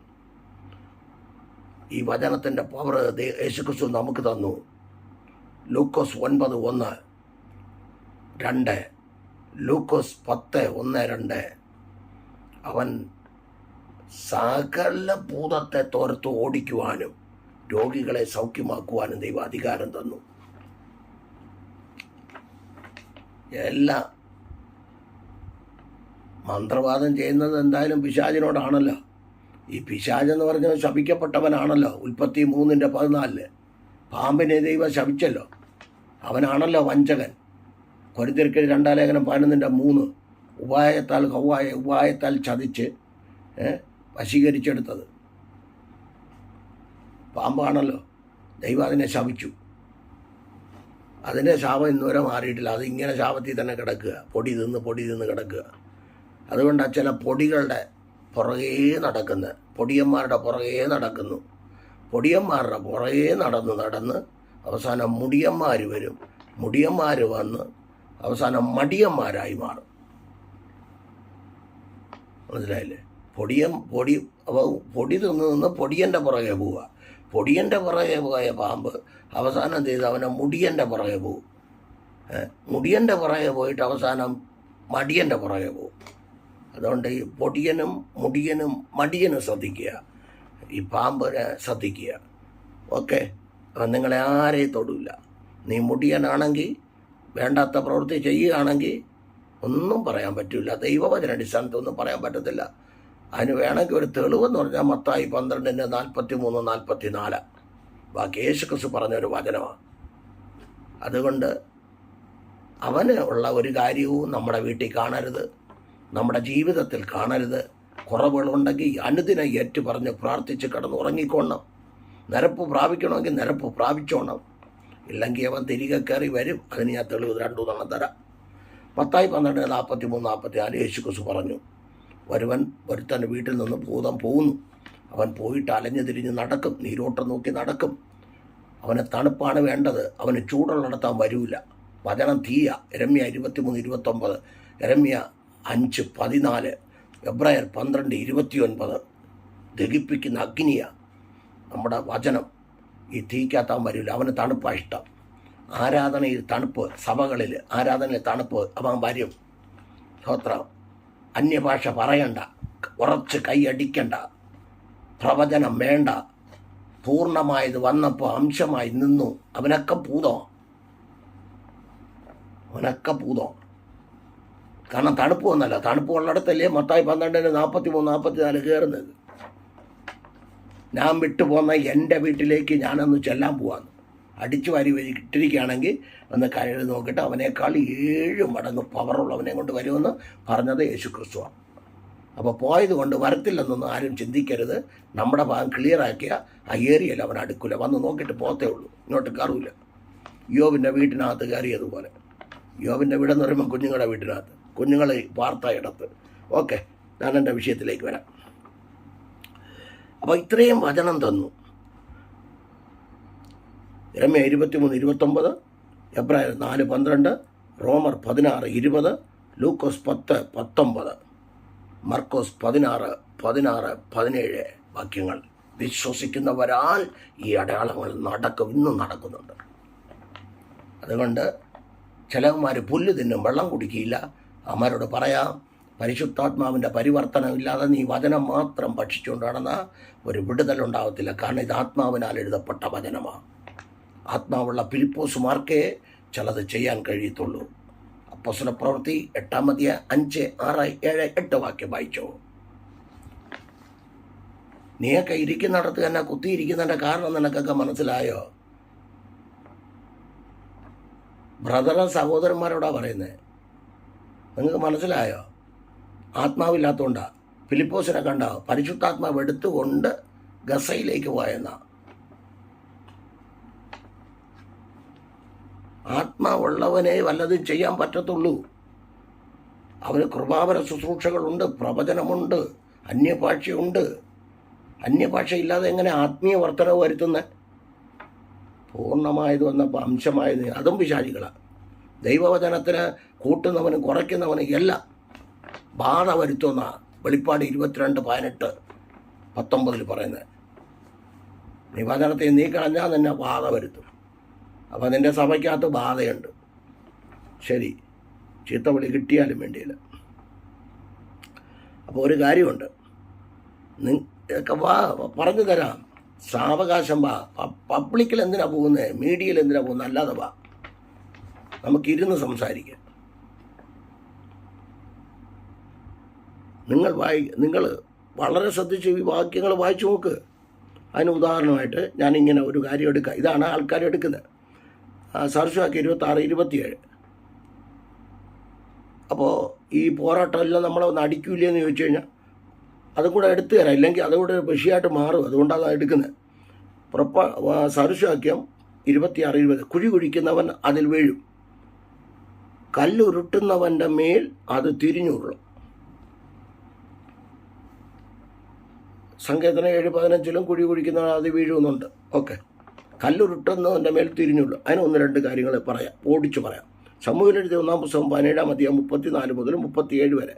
ഈ വചനത്തിൻ്റെ പവർ യേശുക്രിസ്തു നമുക്ക് തന്നു. ലൂക്കോസ് 9:1-2, ലൂക്കോസ് 10:1-2. അവൻ സകല ഭൂതത്തെ തോർത്ത് ഓടിക്കുവാനും രോഗികളെ സൗഖ്യമാക്കുവാനും ദൈവം അധികാരം തന്നു. എല്ലാം മന്ത്രവാദം ചെയ്യുന്നത് എന്തായാലും പിശാചിനോടാണല്ലോ. ഈ പിശാചെന്ന് പറഞ്ഞാൽ ശപിക്കപ്പെട്ടവനാണല്ലോ. ഉൽപ്പത്തി 3:14 പാമ്പിനെ ദൈവം ശപിച്ചല്ലോ. അവനാണല്ലോ വഞ്ചകൻ. കൊരിന്ത്യർക്ക് 2-ാം ലേഖനം 11:3 ഉപായത്താൽ ചതിച്ച് വശീകരിച്ചെടുത്തത് പാമ്പാണല്ലോ. ദൈവം അതിനെ ശപിച്ചു. അതിൻ്റെ ശാപം ഇന്നുവരെ മാറിയിട്ടില്ല. അതിങ്ങനെ ശാപത്തിൽ തന്നെ കിടക്കുക. പൊടി തിന്ന് കിടക്കുക. അതുകൊണ്ടാണ് ചില പൊടികളുടെ പുറകേ നടക്കുന്നത്. പൊടിയന്മാരുടെ പുറകേ നടക്കുന്നു. പൊടിയന്മാരുടെ പുറകേ നടന്ന് അവസാനം മുടിയന്മാർ വരും. മുടിയന്മാർ വന്ന് അവസാനം മടിയന്മാരായി മാറും. മനസ്സിലായില്ലേ? പൊടി തിന്ന് പൊടിയൻ്റെ പുറകെ പോവുക. പൊടിയൻ്റെ പുറകെ പോയ പാമ്പ് അവസാനം എന്ത് ചെയ്ത് അവനെ മുടിയൻ്റെ പുറകെ പോകും. മുടിയൻ്റെ പുറകെ പോയിട്ട് അവസാനം മടിയൻ്റെ പുറകെ പോകും. അതുകൊണ്ട് ഈ പൊടിയനും മുടിയനും മടിയനും ശ്രദ്ധിക്കുക. ഈ പാമ്പിനെ ശ്രദ്ധിക്കുക. ഓക്കെ, നിങ്ങളെ ആരെയും തൊടില്ല. നീ മുടിയനാണെങ്കിൽ വേണ്ടാത്ത പ്രവൃത്തി ചെയ്യുകയാണെങ്കിൽ ഒന്നും പറയാൻ പറ്റില്ല. ദൈവവചന അടിസ്ഥാനത്തൊന്നും പറയാൻ പറ്റത്തില്ല. അതിന് വേണമെങ്കിൽ ഒരു തെളിവെന്ന് പറഞ്ഞാൽ മത്തായി 12:43-44 ബാക്കി യേശുക്രിസ്തു പറഞ്ഞൊരു വചനമാണ്. അതുകൊണ്ട് അവന് ഉള്ള ഒരു കാര്യവും നമ്മുടെ വീട്ടിൽ കാണരുത്. നമ്മുടെ ജീവിതത്തിൽ കാണരുത്. കുറവുകളുണ്ടെങ്കിൽ അനുദിനം ഏറ്റു പറഞ്ഞ് പ്രാർത്ഥിച്ച് കിടന്ന് ഉറങ്ങിക്കൊള്ളണം. നിരപ്പ് പ്രാപിക്കണമെങ്കിൽ നിരപ്പ് പ്രാപിച്ചോണം. ഇല്ലെങ്കിൽ അവൻ തിരികെ കയറി വരും. അതിന് ഞാൻ തെളിവ് 2 തവണ തരാം. മത്തായി 12:43-44 യേശുക്രിസ്തു പറഞ്ഞു, ഒരുത്തൻ്റെ വീട്ടിൽ നിന്ന് ഭൂതം പോകുന്നു. അവൻ പോയിട്ട് അലഞ്ഞു തിരിഞ്ഞ് നടക്കും, നീരോട്ടം നോക്കി നടക്കും. അവന് തണുപ്പാണ് വേണ്ടത്, അവന് ചൂടുള്ളിടത്താൻ വരൂല. വചനം തീയ. യെരമ്യാ 23:29, യെരമ്യാ 5:14, എബ്രായർ 12:29. ദഹിപ്പിക്കുന്ന അഗ്നിയ നമ്മുടെ വചനം. ഈ തീക്കാത്താൻ വരില്ല. അവന് തണുപ്പാണ് ഇഷ്ടം. ആരാധനയിൽ തണുപ്പ്, സഭകളിൽ ആരാധനയിൽ തണുപ്പ് അവൻ വരും. സ്തോത്രം. അന്യഭാഷ പറയണ്ട, ഉറച്ച് കൈയടിക്കണ്ട, പ്രവചനം വേണ്ട. പൂർണ്ണമായത് വന്നപ്പോൾ അംശമായി നിന്നു. അവനൊക്കെ പൂതോ. കാരണം തണുപ്പ് വന്നല്ല. തണുപ്പ് ഉള്ളിടത്തല്ലേ മത്തായി 12:43-44 കയറുന്നത്. ഞാൻ വിട്ടു പോന്ന എൻ്റെ വീട്ടിലേക്ക് ഞാനൊന്ന് ചെല്ലാൻ പോവാന്ന്. അടിച്ചു വാരി ഇട്ടിരിക്കുകയാണെങ്കിൽ ഒന്ന് കഴുകി നോക്കിയിട്ട് അവനേക്കാൾ 7 മടങ്ങ് പവറുള്ളവനെ കൊണ്ട് വരുമെന്ന് പറഞ്ഞത് യേശുക്രിസ്തുവാണ്. അപ്പോൾ പോയത് കൊണ്ട് വരത്തില്ലെന്നൊന്നും ആരും ചിന്തിക്കരുത്. നമ്മുടെ ഭാഗം ക്ലിയറാക്കിയ ആ ഏരിയയിൽ അവൻ അടുക്കില്ല. വന്ന് നോക്കിയിട്ട് പോത്തേ ഉള്ളൂ, ഇങ്ങോട്ട് കയറില്ല. യോബിൻ്റെ വീട്ടിനകത്ത് കയറിയതുപോലെ. യോബിൻ്റെ വീടെന്ന് പറയുമ്പോൾ കുഞ്ഞുങ്ങളുടെ വീട്ടിനകത്ത്, കുഞ്ഞുങ്ങൾ വാർത്ത ഇടത്ത്. ഓക്കെ, ഞാൻ എൻ്റെ വിഷയത്തിലേക്ക് വരാം. അപ്പോൾ ഇത്രയും വചനം തന്നു. യെരമ്യാ 23:29, എബ്രായർ 4:12, റോമർ 16:20, ലൂക്കോസ് 10:19, മർക്കോസ് 16:17 വാക്യങ്ങൾ. വിശ്വസിക്കുന്നവരാൽ ഈ അടയാളങ്ങൾ ഇന്നും നടക്കുന്നുണ്ട്. അതുകൊണ്ട് ചിലവന്മാർ പുല്ല് തിന്നും വെള്ളം കുടിക്കില്ല. അമ്മരോട് പറയാം, പരിശുദ്ധാത്മാവിൻ്റെ പരിവർത്തനമില്ലാതെ നീ വചനം മാത്രം ഭക്ഷിച്ചുകൊണ്ട് നടന്ന ഒരു വിടുതലുണ്ടാകത്തില്ല. കാരണം ഇത് ആത്മാവിനാൽ എഴുതപ്പെട്ട വചനമാണ്. ആത്മാവുള്ള ഫിലിപ്പോസുമാർക്കേ ചിലത് ചെയ്യാൻ കഴിയത്തുള്ളൂ. അപ്പോസ്തലപ്രവൃത്തി 8-5-6-7-8 വാക്യം വായിച്ചോ. നീയൊക്കെ ഇരിക്കുന്നിടത്ത് തന്നെ കുത്തിയിരിക്കുന്നതിൻ്റെ കാരണം നിനക്കൊക്കെ മനസ്സിലായോ? ബ്രദറും സഹോദരന്മാരോടാ പറയുന്നത്. നിങ്ങൾക്ക് മനസ്സിലായോ? ആത്മാവില്ലാത്തതുകൊണ്ടാ. ഫിലിപ്പോസിനെ കണ്ടോ? പരിശുദ്ധാത്മാവ് എടുത്തുകൊണ്ട് ഗസയിലേക്ക് പോയെന്നാ. ആത്മാവുള്ളവനെ വല്ലതും ചെയ്യാൻ പറ്റത്തുള്ളൂ. അവന് കൃപാവര ശുശ്രൂഷകളുണ്ട്, പ്രവചനമുണ്ട്, അന്യഭാഷയുണ്ട്. അന്യഭാഷയില്ലാതെ എങ്ങനെ ആത്മീയ വർധനവ് വരുത്തുന്നത്? പൂർണ്ണമായത് വന്നപ്പോൾ അംശമായത് അതും പിശാചികളാണ്. ദൈവവചനത്തിന് കൂട്ടുന്നവനും കുറയ്ക്കുന്നവനും എല്ലാം ബാധ വരുത്തുന്ന വെളിപ്പാട് 22:18-19 പറയുന്നത്. നീ വചനത്തെ നീ കളഞ്ഞാൽ നിന്നെ ബാധ വരുത്തും. അപ്പം നിൻ്റെ സഭയ്ക്കകത്ത് ബാധയുണ്ട്. ശരി, ചീത്തവിളി കിട്ടിയാലും വേണ്ടിയില്ല. അപ്പോൾ ഒരു കാര്യമുണ്ട്, നിങ്ങൾക്കൊക്കെ പറഞ്ഞു തരാം. സാവകാശം പബ്ലിക്കിൽ എന്തിനാ പോകുന്നത്, മീഡിയയിൽ എന്തിനാ പോകുന്നത്? അല്ലാതെ നമുക്കിരുന്ന് സംസാരിക്കാം. നിങ്ങൾ വളരെ ശ്രദ്ധിച്ച് ഈ വാക്യങ്ങൾ വായിച്ചു നോക്ക്. അതിന് ഉദാഹരണമായിട്ട് ഞാനിങ്ങനെ ഒരു കാര്യം എടുക്കാം. ഇതാണ് ആൾക്കാർ എടുക്കുന്നത്. സർശുവാക്കി 26-27. അപ്പോൾ ഈ പോരാട്ടമെല്ലാം നമ്മളെ ഒന്ന് അടിക്കൂലെന്ന് ചോദിച്ചു കഴിഞ്ഞാൽ അതും കൂടെ എടുത്തു തരാം. ഇല്ലെങ്കിൽ അതുകൂടെ വിഷയമായിട്ട് മാറും. അതുകൊണ്ടാണ് എടുക്കുന്നത്. സർശുവാക്യം 26-20. കുഴി കുഴിക്കുന്നവൻ അതിൽ വീഴും, കല്ലുരുട്ടുന്നവൻ്റെ മേൽ അത് തിരിഞ്ഞുള്ളൂ. സങ്കീർത്തനം 7:15 കുഴി കുഴിക്കുന്നവൻ അത് വീഴുന്നുണ്ട്. ഓക്കെ, കല്ലുരുട്ടുന്നവൻ്റെ മേൽ തിരിഞ്ഞുള്ളൂ. അതിന് 1-2 കാര്യങ്ങൾ ഓടിച്ചു പറയാം. സമൂഹത്തിൽ എഴുതിയ 1-ാം പുസ്തകം 17-34 വരെ.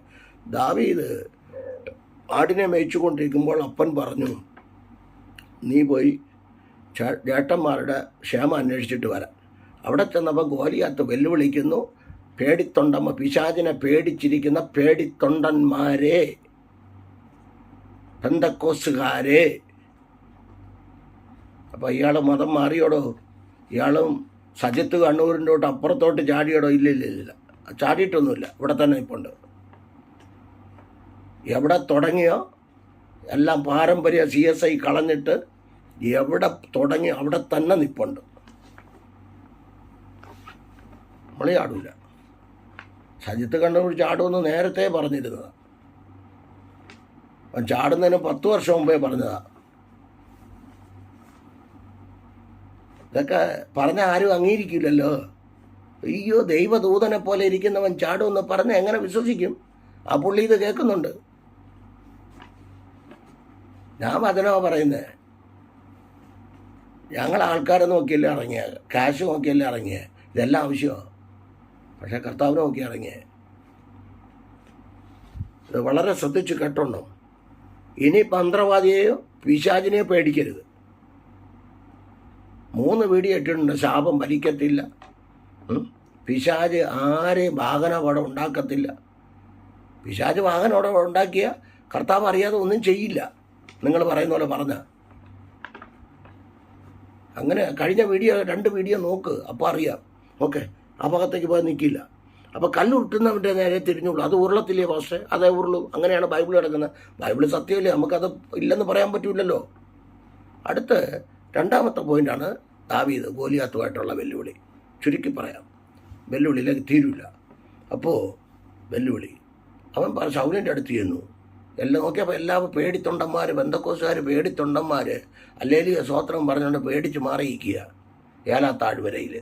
ദാവീദ് ആടിനെ മേയിച്ചുകൊണ്ടിരിക്കുമ്പോൾ അപ്പൻ പറഞ്ഞു, നീ പോയി ചേട്ടന്മാരുടെ ക്ഷേമം അന്വേഷിച്ചിട്ട് വരാം. അവിടെ ചെന്നപ്പോൾ ഗോലിയാത്ത് വെല്ലുവിളിക്കുന്നു, പേടിത്തൊണ്ടമ്മ, പിശാചിനെ പേടിച്ചിരിക്കുന്ന പേടിത്തൊണ്ടന്മാരെ, പെന്തക്കോസുകാരെ. അപ്പോൾ ഇയാൾ മതം മാറിയോടോ? ഇയാളും സജിത്ത് കണ്ണൂരിൻ്റെ തൊട്ട് അപ്പുറത്തോട്ട് ചാടിയോടോ? ഇല്ല, ചാടിയിട്ടൊന്നുമില്ല. ഇവിടെ തന്നെ നിൽപ്പുണ്ട്. എവിടെ തുടങ്ങിയോ എല്ലാം പാരമ്പര്യ CSI കളഞ്ഞിട്ട് എവിടെ തുടങ്ങി അവിടെ തന്നെ നിൽപ്പുണ്ട്. നമ്മളെ ആടില്ല. സജിത്ത് കണ്ണൂർ ചാടുമെന്ന് നേരത്തെ പറഞ്ഞിരുന്നതാണ്. അവൻ ചാടുന്നതിന് 10 വർഷം മുമ്പേ പറഞ്ഞതാ. ഇതൊക്കെ പറഞ്ഞ ആരും അംഗീകരിക്കില്ലല്ലോ. അയ്യോ, ദൈവദൂതനെ പോലെ ഇരിക്കുന്നവൻ ചാടുമെന്ന് പറഞ്ഞ് എങ്ങനെ വിശ്വസിക്കും? ആ പുള്ളി ഇത് കേൾക്കുന്നുണ്ട്. ഞാൻ വചനോ പറയുന്നത്. ഞങ്ങൾ ആൾക്കാരെ നോക്കിയല്ലേ ഇറങ്ങിയ, കാശ് നോക്കിയല്ലേ ഇറങ്ങിയ, ഇതെല്ലാം ആവശ്യമാണ്. പക്ഷെ കർത്താവിനെ നോക്കി ഇറങ്ങിയ. ഇത് വളരെ ശ്രദ്ധിച്ച് കേട്ടോണം. ഇനി മന്ത്രവാദിയെയോ പിശാചിനെയോ പേടിക്കരുത്. 3 വീഡിയോ ഇട്ടിട്ടുണ്ട്. ശാപം വലിക്കത്തില്ല, പിശാച് ആരെയും വാഹനം അവിടെ ഉണ്ടാക്കത്തില്ല. പിശാച് വാഹനം അവിടെ ഉണ്ടാക്കിയ കർത്താവ് അറിയാതെ ഒന്നും ചെയ്യില്ല. നിങ്ങൾ പറയുന്ന പോലെ പറഞ്ഞ അങ്ങനെ കഴിഞ്ഞ 2 വീഡിയോ നോക്ക്, അപ്പോൾ അറിയാം. ഓക്കെ, ആ ഭാഗത്തേക്ക് പോയി നിൽക്കില്ല. അപ്പോൾ കല്ലുരുട്ടുന്നവൻ്റെ നേരെ തിരിഞ്ഞുള്ളൂ. അത് ഉരുളത്തില്ലേ പക്ഷേ, അതേ ഉരുളൂ. അങ്ങനെയാണ് ബൈബിൾ കിടക്കുന്നത്. ബൈബിൾ സത്യമല്ലേ, നമുക്കത് ഇല്ലെന്ന് പറയാൻ പറ്റില്ലല്ലോ. അടുത്ത് 2ാമത്തെ പോയിൻ്റാണ് ദാവീദ് ഗോലിയാത്തുമായിട്ടുള്ള വെല്ലുവിളി. ചുരുക്കി പറയാം, വെല്ലുവിളിയിലേക്ക് തീരില്ല. അപ്പോൾ വെല്ലുവിളി അവൻ ശൗലിൻ്റെ അടുത്ത് ചെന്നു. എല്ലാം നോക്കിയപ്പോൾ എല്ലാവരും പേടിത്തൊണ്ടന്മാർ, ബന്ധക്കോസുകാർ പേടിത്തൊണ്ടന്മാർ, അല്ലേലിയ സ്വോത്രം പറഞ്ഞുകൊണ്ട് പേടിച്ച് മാറിയിരിക്കുക. 7 താഴ്വരയിൽ.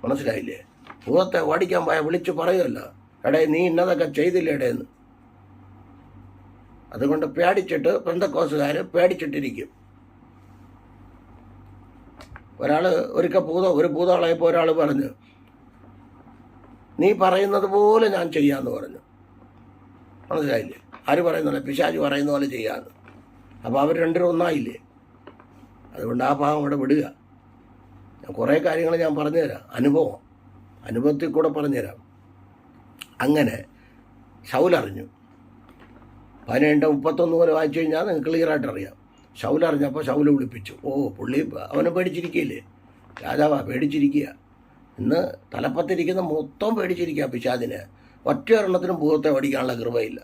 മനസ്സിലായില്ലേ? ഭൂതത്തെ ഓടിക്കാൻ പോയാൽ വിളിച്ച് പറയുമല്ലോ, എടേ നീ ഇന്നതൊക്കെ ചെയ്തില്ലേ എടേന്ന്. അതുകൊണ്ട് പേടിച്ചിട്ട് ബന്ധക്കോസുകാർ പേടിച്ചിട്ടിരിക്കും. ഒരാൾ ഒരു ഭൂതമാളയപ്പോൾ ഒരാൾ പറഞ്ഞു, നീ പറയുന്നത് പോലെ ഞാൻ ചെയ്യാമെന്ന് പറഞ്ഞു. മനസ്സിലായില്ലേ? ആര് പറയുന്നില്ല, പിശാച് പറയുന്ന പോലെ ചെയ്യാമെന്ന്. അപ്പോൾ അവർ 2 ഒന്നായില്ലേ? അതുകൊണ്ട് ആ ഭാഗം അവിടെ വിടുക. കുറേ കാര്യങ്ങൾ ഞാൻ പറഞ്ഞുതരാം. അനുഭവത്തിൽ കൂടെ പറഞ്ഞുതരാം. അങ്ങനെ ശൗലറിഞ്ഞു. 17:31 പോലെ വായിച്ചു കഴിഞ്ഞാൽ നിങ്ങൾക്ക് ക്ലിയറായിട്ട് അറിയാം. ശൗലറിഞ്ഞപ്പോൾ ശൗല് വിളിപ്പിച്ചു. പുള്ളി അവനെ പേടിച്ചിരിക്കുകയില്ലേ, രാജാവാ പേടിച്ചിരിക്കുക. ഇന്ന് തലപ്പത്തിരിക്കുന്ന മൊത്തം പേടിച്ചിരിക്കുക പിശാചിനെ. ഒറ്റ ഒരെണ്ണത്തിനും ഭൂതത്തെ ഓടിക്കാനുള്ള കൃപയില്ല.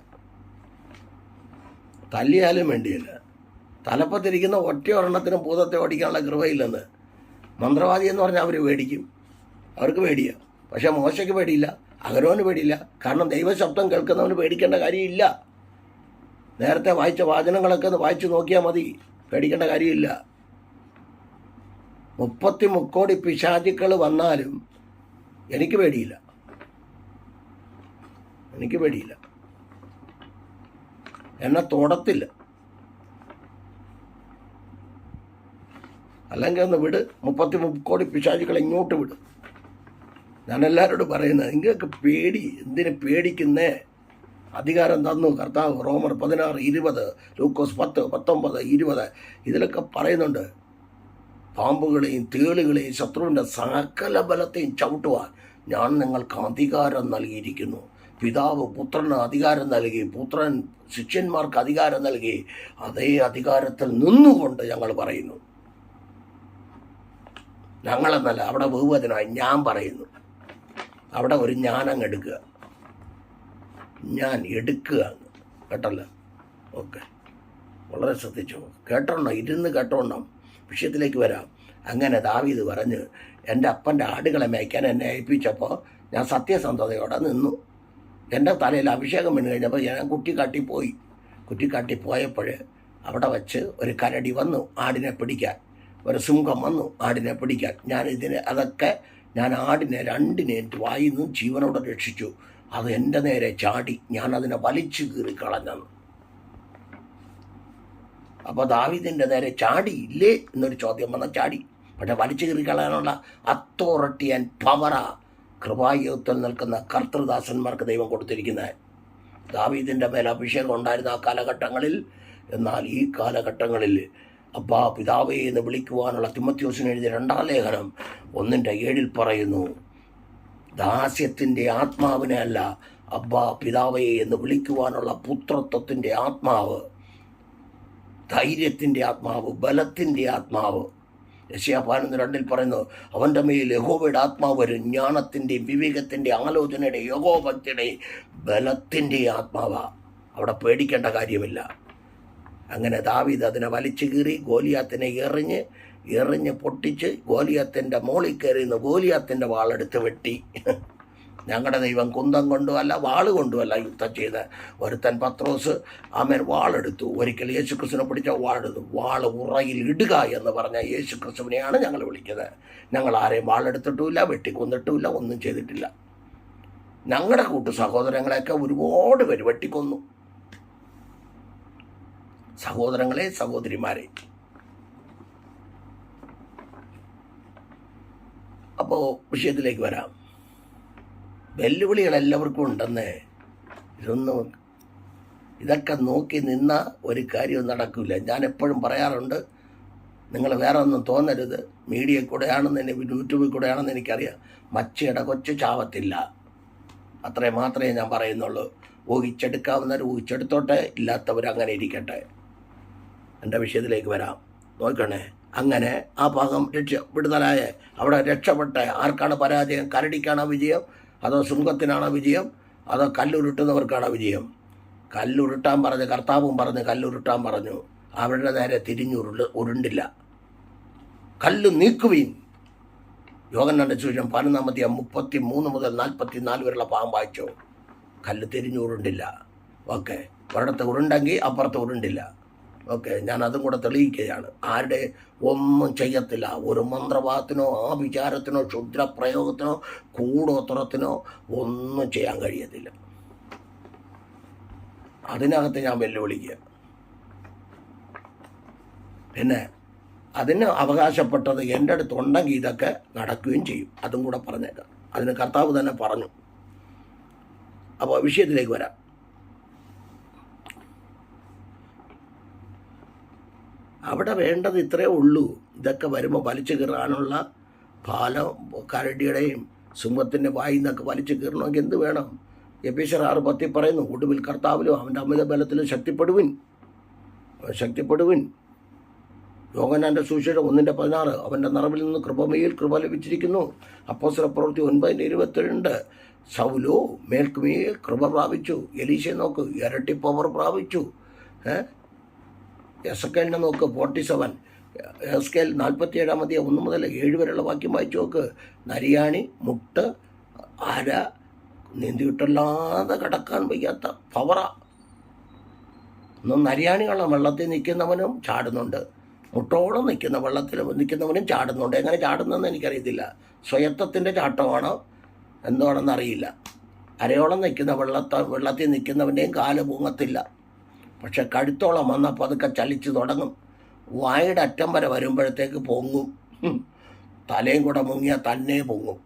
തല്ലിയാലും വേണ്ടിയില്ല. തലപ്പത്തിരിക്കുന്ന ഒറ്റ ഒരെണ്ണത്തിനും ഭൂതത്തെ ഓടിക്കാനുള്ള കൃപയില്ലെന്ന്. മന്ത്രവാദി എന്ന് പറഞ്ഞാൽ അവർ പേടിക്കും, അവർക്ക് പേടിയാണ്. പക്ഷേ മോശയ്ക്ക് പേടിയില്ല, അഹരോന് പേടിയില്ല. കാരണം ദൈവശബ്ദം കേൾക്കുന്നവന് പേടിക്കേണ്ട കാര്യമില്ല. നേരത്തെ വായിച്ച വാചനങ്ങളൊക്കെ ഒന്ന് വായിച്ചു നോക്കിയാൽ മതി, പേടിക്കേണ്ട കാര്യമില്ല. 33 കോടി പിശാചുക്കൾ വന്നാലും എനിക്ക് പേടിയില്ല. എന്നെ തൊടത്തില്ല. അല്ലെങ്കിൽ ഒന്ന് വിട്. 33 കോടി പിശാചുക്കളെ ഇങ്ങോട്ട് വിട്. ഞാൻ എല്ലാവരോടും പറയുന്നത്, നിങ്ങൾക്ക് പേടി എന്തിനു പേടിക്കുന്നേ? അധികാരം തന്നു കർത്താവ്. റോമർ 16:20, ലൂക്കോസ് 10:19, 20 ഇതിലൊക്കെ പറയുന്നുണ്ട്. പാമ്പുകളെയും തേളുകളെയും ശത്രുവിൻ്റെ സകല ബലത്തെയും ചവിട്ടുവാൻ ഞാൻ നിങ്ങൾക്ക് അധികാരം നൽകിയിരിക്കുന്നു. പിതാവ് പുത്രന് അധികാരം നൽകി, പുത്രൻ ശിഷ്യന്മാർക്ക് അധികാരം നൽകി. അതേ അധികാരത്തിൽ നിന്നുകൊണ്ട് ഞങ്ങൾ പറയുന്നു. ഞങ്ങളെന്നല്ല, അവിടെ ബഹുവചനമായി ഞാൻ പറയുന്നു. അവിടെ ഒരു ഞാനങ്ങ് എടുക്കുക, ഞാൻ എടുക്കുക. കേട്ടല്ലോ? ഓക്കെ, വളരെ ശ്രദ്ധിച്ചു കേട്ടോണം, ഇരുന്ന് കേട്ടോണം. വിഷയത്തിലേക്ക് വരാം. അങ്ങനെ ദാവീദ് പറഞ്ഞു, എൻ്റെ അപ്പൻ്റെ ആടുകളെ മേയ്ക്കാൻ എന്നെ ഏൽപ്പിച്ചപ്പോൾ ഞാൻ സത്യസന്ധതയോടെ നിന്നു. എൻ്റെ തലയിൽ അഭിഷേകം വീണ് കഴിഞ്ഞപ്പോൾ ഞാൻ കുറ്റിക്കാട്ടിപ്പോയപ്പോൾ അവിടെ വച്ച് ഒരു കരടി വന്നു ആടിനെ പിടിക്കാൻ, ഒരു സിംഹം വന്നു ആടിനെ പിടിക്കാൻ. ഞാൻ ആടിനെ 2 വായിൽ നിന്നും ജീവനോടെ രക്ഷിച്ചു. അത് എൻ്റെ നേരെ ചാടി, ഞാൻ അതിനെ വലിച്ചു കീറി കളഞ്ഞു. അപ്പോൾ ദാവീദിൻ്റെ നേരെ ചാടിയില്ലേ എന്നൊരു ചോദ്യം വന്നാൽ ചാടി. പക്ഷെ വലിച്ചു കീറി കളയാനുള്ള അതോറിറ്റി ആൻഡ് പവറാ കൃപായുഗത്തിൽ നിൽക്കുന്ന കർത്തൃദാസന്മാർക്ക് ദൈവം കൊടുത്തിരിക്കുന്നത്. ദാവീദിൻ്റെ മേൽ അഭിഷേകം ഉണ്ടായിരുന്ന ആ കാലഘട്ടങ്ങളിൽ. എന്നാൽ ഈ കാലഘട്ടങ്ങളിൽ അബ്ബാ പിതാവേ എന്ന് വിളിക്കുവാനുള്ള തിമോഥെയോസിന് എഴുതിയ 2-ാം ലേഖനം 1:7 പറയുന്നു, ദാസ്യത്തിൻ്റെ ആത്മാവിനെ അല്ല, അബ്ബാ പിതാവേ എന്ന് വിളിക്കുവാനുള്ള പുത്രത്വത്തിൻ്റെ ആത്മാവ്, ധൈര്യത്തിൻ്റെ ആത്മാവ്, ബലത്തിൻ്റെ ആത്മാവ്. യെശയ്യാ 11:2 പറയുന്നു, അവൻ്റെ മേൽ യഹോവയുടെ ആത്മാവ് വരും, ജ്ഞാനത്തിൻ്റെയും വിവേകത്തിൻ്റെ ആലോചനയുടെ യഹോഭക്തിയുടെ ബലത്തിൻ്റെ ആത്മാവാ. അവിടെ പേടിക്കേണ്ട കാര്യമില്ല. അങ്ങനെ ദാവീദ് അതിനെ വലിച്ചു കീറി ഗോലിയാത്തിനെ എറിഞ്ഞ് പൊട്ടിച്ച് ഗോലിയാത്തിൻ്റെ മോളിൽ കയറി നിന്ന് ഗോലിയാത്തിൻ്റെ വാളെടുത്ത് വെട്ടി. ഞങ്ങളുടെ ദൈവം കുന്തം കൊണ്ടുമല്ല വാള് കൊണ്ടുമല്ല യുദ്ധം ചെയ്ത്. ഒരുത്തൻ പത്രോസ് ആമേൻ വാളെടുത്തു. ഒരിക്കൽ യേശു ക്രിസ്തുവിനെ പിടിച്ച വാളെടുത്തു. വാള് ഉറയിൽ ഇടുക എന്ന് പറഞ്ഞ യേശു ക്രിസ്തുവിനെയാണ് ഞങ്ങൾ വിളിക്കുന്നത്. ഞങ്ങൾ ആരെയും വാളെടുത്തിട്ടുമില്ല, വെട്ടിക്കൊന്നിട്ടുമില്ല, ഒന്നും ചെയ്തിട്ടില്ല. ഞങ്ങളുടെ കൂട്ടു സഹോദരങ്ങളെയൊക്കെ ഒരുപാട് പേര് വെട്ടിക്കൊന്നു. സഹോദരങ്ങളെ, സഹോദരിമാരെ. അപ്പോൾ വിഷയത്തിലേക്ക് വരാം. വെല്ലുവിളികൾ എല്ലാവർക്കും ഉണ്ടെന്നേ. ഇതൊക്കെ നോക്കി നിന്ന ഒരു കാര്യവും നടക്കില്ല. ഞാൻ എപ്പോഴും പറയാറുണ്ട്, നിങ്ങൾ വേറെ ഒന്നും തോന്നരുത്. മീഡിയ കൂടെയാണെന്ന്, യൂട്യൂബിൽ കൂടെയാണെന്ന് എനിക്കറിയാം. മച്ചയുടെ കൊച്ചു ചാവത്തില്ല, അത്രേ മാത്രമേ ഞാൻ പറയുന്നുള്ളൂ. ഊഹിച്ചെടുക്കാവുന്നവർ ഊഹിച്ചെടുത്തോട്ടെ, ഇല്ലാത്തവരങ്ങനെ ഇരിക്കട്ടെ. എൻ്റെ വിഷയത്തിലേക്ക് വരാം. നോക്കണേ, അങ്ങനെ ആ ഭാഗം വിടുതലായ അവിടെ രക്ഷപ്പെട്ടെ ആർക്കാണ് പരാജയം? കരടിക്കാണോ വിജയം? അതോ സിംഹത്തിനാണോ വിജയം? അതോ കല്ലുരുട്ടുന്നവർക്കാണോ വിജയം? കല്ലുരുട്ടാൻ പറഞ്ഞ് കർത്താവും പറഞ്ഞ് കല്ലുരുട്ടാൻ പറഞ്ഞു. അവരുടെ നേരെ ഉരുണ്ടില്ല. കല്ല് നീക്കുവീൻ. യോഹന്നാന്റെ സുവിശേഷം 11:33 മുതൽ 44 വരെയുള്ള ഭാഗം വായിച്ചോ. കല്ല് തിരിഞ്ഞുരുണ്ടില്ല. ഓക്കെ, ഒരിടത്ത് ഉരുണ്ടെങ്കിൽ അപ്പുറത്ത് ഉരുണ്ടില്ല. ഓക്കെ, ഞാൻ അതും കൂടെ തെളിയിക്കുകയാണ്. ആരുടെ ഒന്നും ചെയ്യത്തില്ല. ഒരു മന്ത്രവാദത്തിനോ ആ വിചാരത്തിനോ ക്ഷുദ്രപ്രയോഗത്തിനോ കൂടോത്രത്തിനോ ഒന്നും ചെയ്യാൻ കഴിയത്തില്ല. അതിനകത്ത് ഞാൻ വെല്ലുവിളിക്കുക. പിന്നെ അതിന് അവകാശപ്പെട്ടത് എൻ്റെ അടുത്തുണ്ടെങ്കിൽ ഇതൊക്കെ നടക്കുകയും ചെയ്യും. അതും കൂടെ പറഞ്ഞേക്കാം. അതിന് കർത്താവ് തന്നെ പറഞ്ഞു. അപ്പോൾ വിഷയത്തിലേക്ക് വരാം. അവിടെ വേണ്ടത് ഇത്രയേ ഉള്ളൂ. ഇതൊക്കെ വരുമ്പോൾ വലിച്ചു കീറാനുള്ള പാലം കരടിയുടെയും സിംഹത്തിൻ്റെ വായിൽ നിന്നൊക്കെ വലിച്ചു കീറണമെങ്കിൽ എന്ത് വേണം? എഫേസ്യർ 6:10 പറയുന്നു, ഒടുവിൽ കർത്താവിലും അവൻ്റെ അമിത ബലത്തിലും ശക്തിപ്പെടുവിൻ. യോഹന്നാന്റെ സുവിശേഷം 1:16 അവൻ്റെ നിറവിൽ നിന്ന് കൃപമേൽ കൃപ ലഭിച്ചിരിക്കുന്നു. അപ്പോസ്തലപ്രവൃത്തി 9:22 സൗലോ മേൽക്കുമേൽ കൃപ പ്രാപിച്ചു. എലീശയെ നോക്ക്, ഇരട്ടി പവർ പ്രാപിച്ചു. എസക്കേലിനെ നോക്ക്, 47. എസ്കേൽ 47 1 മുതൽ 7 വരെയുള്ള വാക്യം വായിച്ചു നോക്ക്. നരിയാണി, മുട്ട്, അര നീന്തിയിട്ടല്ലാതെ കിടക്കാൻ വയ്യാത്ത പവറ. ഒന്നും നരിയാണിയുള്ള വെള്ളത്തിൽ നിൽക്കുന്നവനും ചാടുന്നുണ്ട്, മുട്ടോളം നിൽക്കുന്നവനും ചാടുന്നുണ്ട്. എങ്ങനെ ചാടുന്നതെന്ന് എനിക്കറിയത്തില്ല. സ്വയത്വത്തിൻ്റെ ചാട്ടമാണോ എന്താണെന്ന് അറിയില്ല. അരയോളം നിൽക്കുന്ന വെള്ളത്തിൽ നിൽക്കുന്നവൻ്റെയും കാല് പൊങ്ങത്തില്ല. പക്ഷെ കഴുത്തോളം വന്നപ്പോൾ അതൊക്കെ ചലിച്ച് തുടങ്ങും. വായുടെ അറ്റം വരെ വരുമ്പോഴത്തേക്ക് പൊങ്ങും. തലയും കൂടെ മുങ്ങിയാൽ തന്നെ പൊങ്ങും.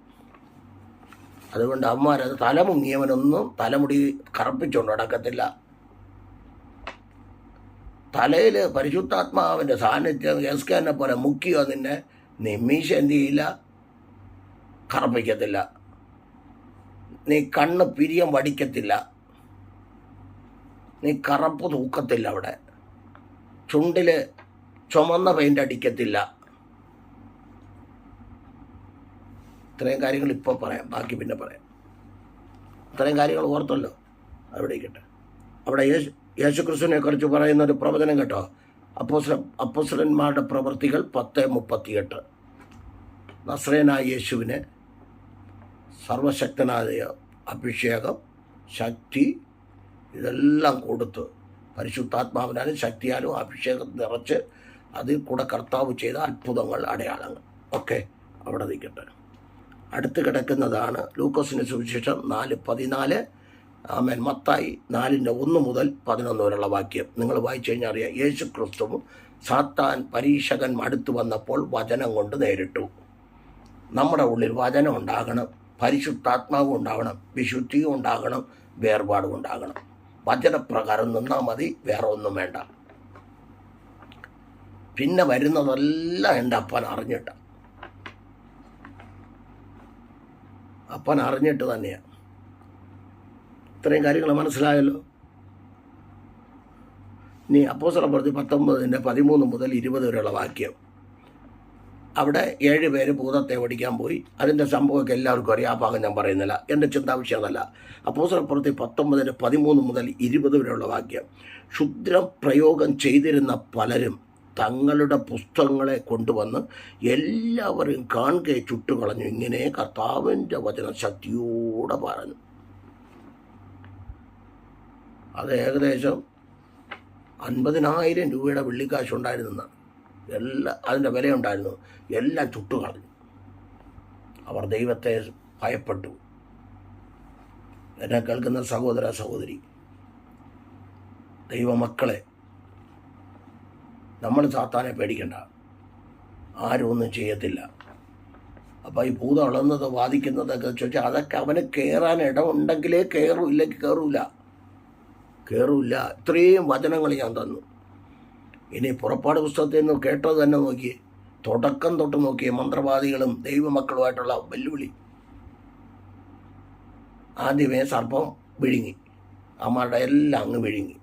അതുകൊണ്ട് അമ്മമാരത് തല മുങ്ങിയവനൊന്നും തലമുടി കറപ്പിച്ചുകൊണ്ട് നടക്കത്തില്ല. തലയിൽ പരിശുദ്ധാത്മാവിൻ്റെ സാന്നിധ്യം എസ്കേനെ പോലെ മുക്കിയോ നിന്നെ, നീ മീശ എന്ത് ചെയ്യില്ല, കറപ്പിക്കത്തില്ല. നീ കണ്ണ് പിരിയം വടിക്കത്തില്ല. നീ കറപ്പ് തൂക്കത്തില്ല. അവിടെ ചുണ്ടിൽ ചുമന്ന പെയിൻ്റ് അടിക്കത്തില്ല. ഇത്രയും കാര്യങ്ങൾ ഇപ്പോൾ പറയാം, ബാക്കി പിന്നെ പറയാം. ഇത്രയും കാര്യങ്ങൾ ഓർത്തല്ലോ. അവിടെ ഇരിക്കട്ടെ. അവിടെ യേശുക്രിസ്തുവിനെ കുറിച്ച് പറയുന്ന ഒരു പ്രവചനം കേട്ടോ. അപ്പോസ്തലന്മാരുടെ പ്രവൃത്തികൾ 10:38. നസ്രയനായ യേശുവിനെ സർവശക്തനായ അഭിഷേകം, ശക്തി ഇതെല്ലാം കൊടുത്ത് പരിശുദ്ധാത്മാവിനാലും ശക്തിയാലും അഭിഷേകം നിറച്ച് അതിൽ കൂടെ കർത്താവ് ചെയ്ത അത്ഭുതങ്ങൾ, അടയാളങ്ങൾ ഒക്കെ അവിടെ നിൽക്കട്ടെ. അടുത്ത് കിടക്കുന്നതാണ് ലൂക്കോസിൻ്റെ സുവിശേഷം 4:14. ആമേൻ. മത്തായി 4:1 മുതൽ 11 വരെയുള്ള വാക്യം നിങ്ങൾ വായിച്ചു കഴിഞ്ഞാൽ അറിയാം. യേശു ക്രിസ്തുവും സാത്താൻ പരീക്ഷകൻ അടുത്ത് വന്നപ്പോൾ വചനം കൊണ്ട് നേരിട്ടു. നമ്മുടെ ഉള്ളിൽ വചനം ഉണ്ടാകണം, പരിശുദ്ധാത്മാവും ഉണ്ടാകണം, വിശുദ്ധിയും ഉണ്ടാകണം, വേർപാടും ഉണ്ടാകണം. വചനപ്രകാരം നിന്നാൽ മതി, വേറെ ഒന്നും വേണ്ട. പിന്നെ വരുന്നതെല്ലാം എൻ്റെ അപ്പൻ അറിഞ്ഞിട്ട് തന്നെയാണ്. ഇത്രയും കാര്യങ്ങൾ മനസ്സിലായല്ലോ. ഇനി അപ്പോസ്തലപ്രവൃത്തി 19:13 മുതൽ 20 വരെയുള്ള വാക്യം. അവിടെ 7 പേര് ഭൂതത്തെ ഓടിക്കാൻ പോയി. അതിൻ്റെ സംഭവമൊക്കെ എല്ലാവർക്കും അറിയാം. ആ ഭാഗം ഞാൻ പറയുന്നില്ല, എൻ്റെ ചിന്താവിഷയമല്ല. അപ്പോസ്തലപ്രവൃത്തി 19:13 മുതൽ 20 വരെയുള്ള വാക്യം. ക്ഷുദ്രപ്രയോഗം ചെയ്തിരുന്ന പലരും തങ്ങളുടെ പുസ്തകങ്ങളെ കൊണ്ടുവന്ന് എല്ലാവരും കാണുകെ ചുട്ടുകളഞ്ഞു. ഇങ്ങനെ കർത്താവിൻ്റെ വചനം ശക്തിയോടെ പറഞ്ഞു. അത് ഏകദേശം 50,000 രൂപയുടെ വെള്ളിക്കാശുണ്ടായിരുന്നെന്നാണ്. അതിൻ്റെ വിലയുണ്ടായിരുന്നു. എല്ലാം ചുട്ടുകളഞ്ഞു. അവർ ദൈവത്തെ ഭയപ്പെട്ടു. എന്നെ കേൾക്കുന്ന സഹോദര സഹോദരി, ദൈവമക്കളെ, നമ്മൾ സാത്താനെ പേടിക്കണ്ട. ആരും ഒന്നും ചെയ്യത്തില്ല. അപ്പോൾ ഈ ഭൂതം അളന്നത് വാദിക്കുന്നതൊക്കെ ചോദിച്ചാൽ അതൊക്കെ അവന് കയറാൻ ഇടമുണ്ടെങ്കിലേ കയറൂ, ഇല്ലെങ്കിൽ കയറൂല്ല. ഇത്രയും വചനങ്ങൾ ഞാൻ തന്നു. ഇനി പുറപ്പാട് പുസ്തകത്തിൽ നിന്ന് കേട്ടത് തന്നെ നോക്കിയേ. തുടക്കം തൊട്ട് നോക്കിയേ മന്ത്രവാദികളും ദൈവമക്കളുമായിട്ടുള്ള വെല്ലുവിളി. ആദ്യമേ സർപ്പം വിഴുങ്ങി, അമ്മയുടെ എല്ലാം അങ്ങ് വിഴുങ്ങി.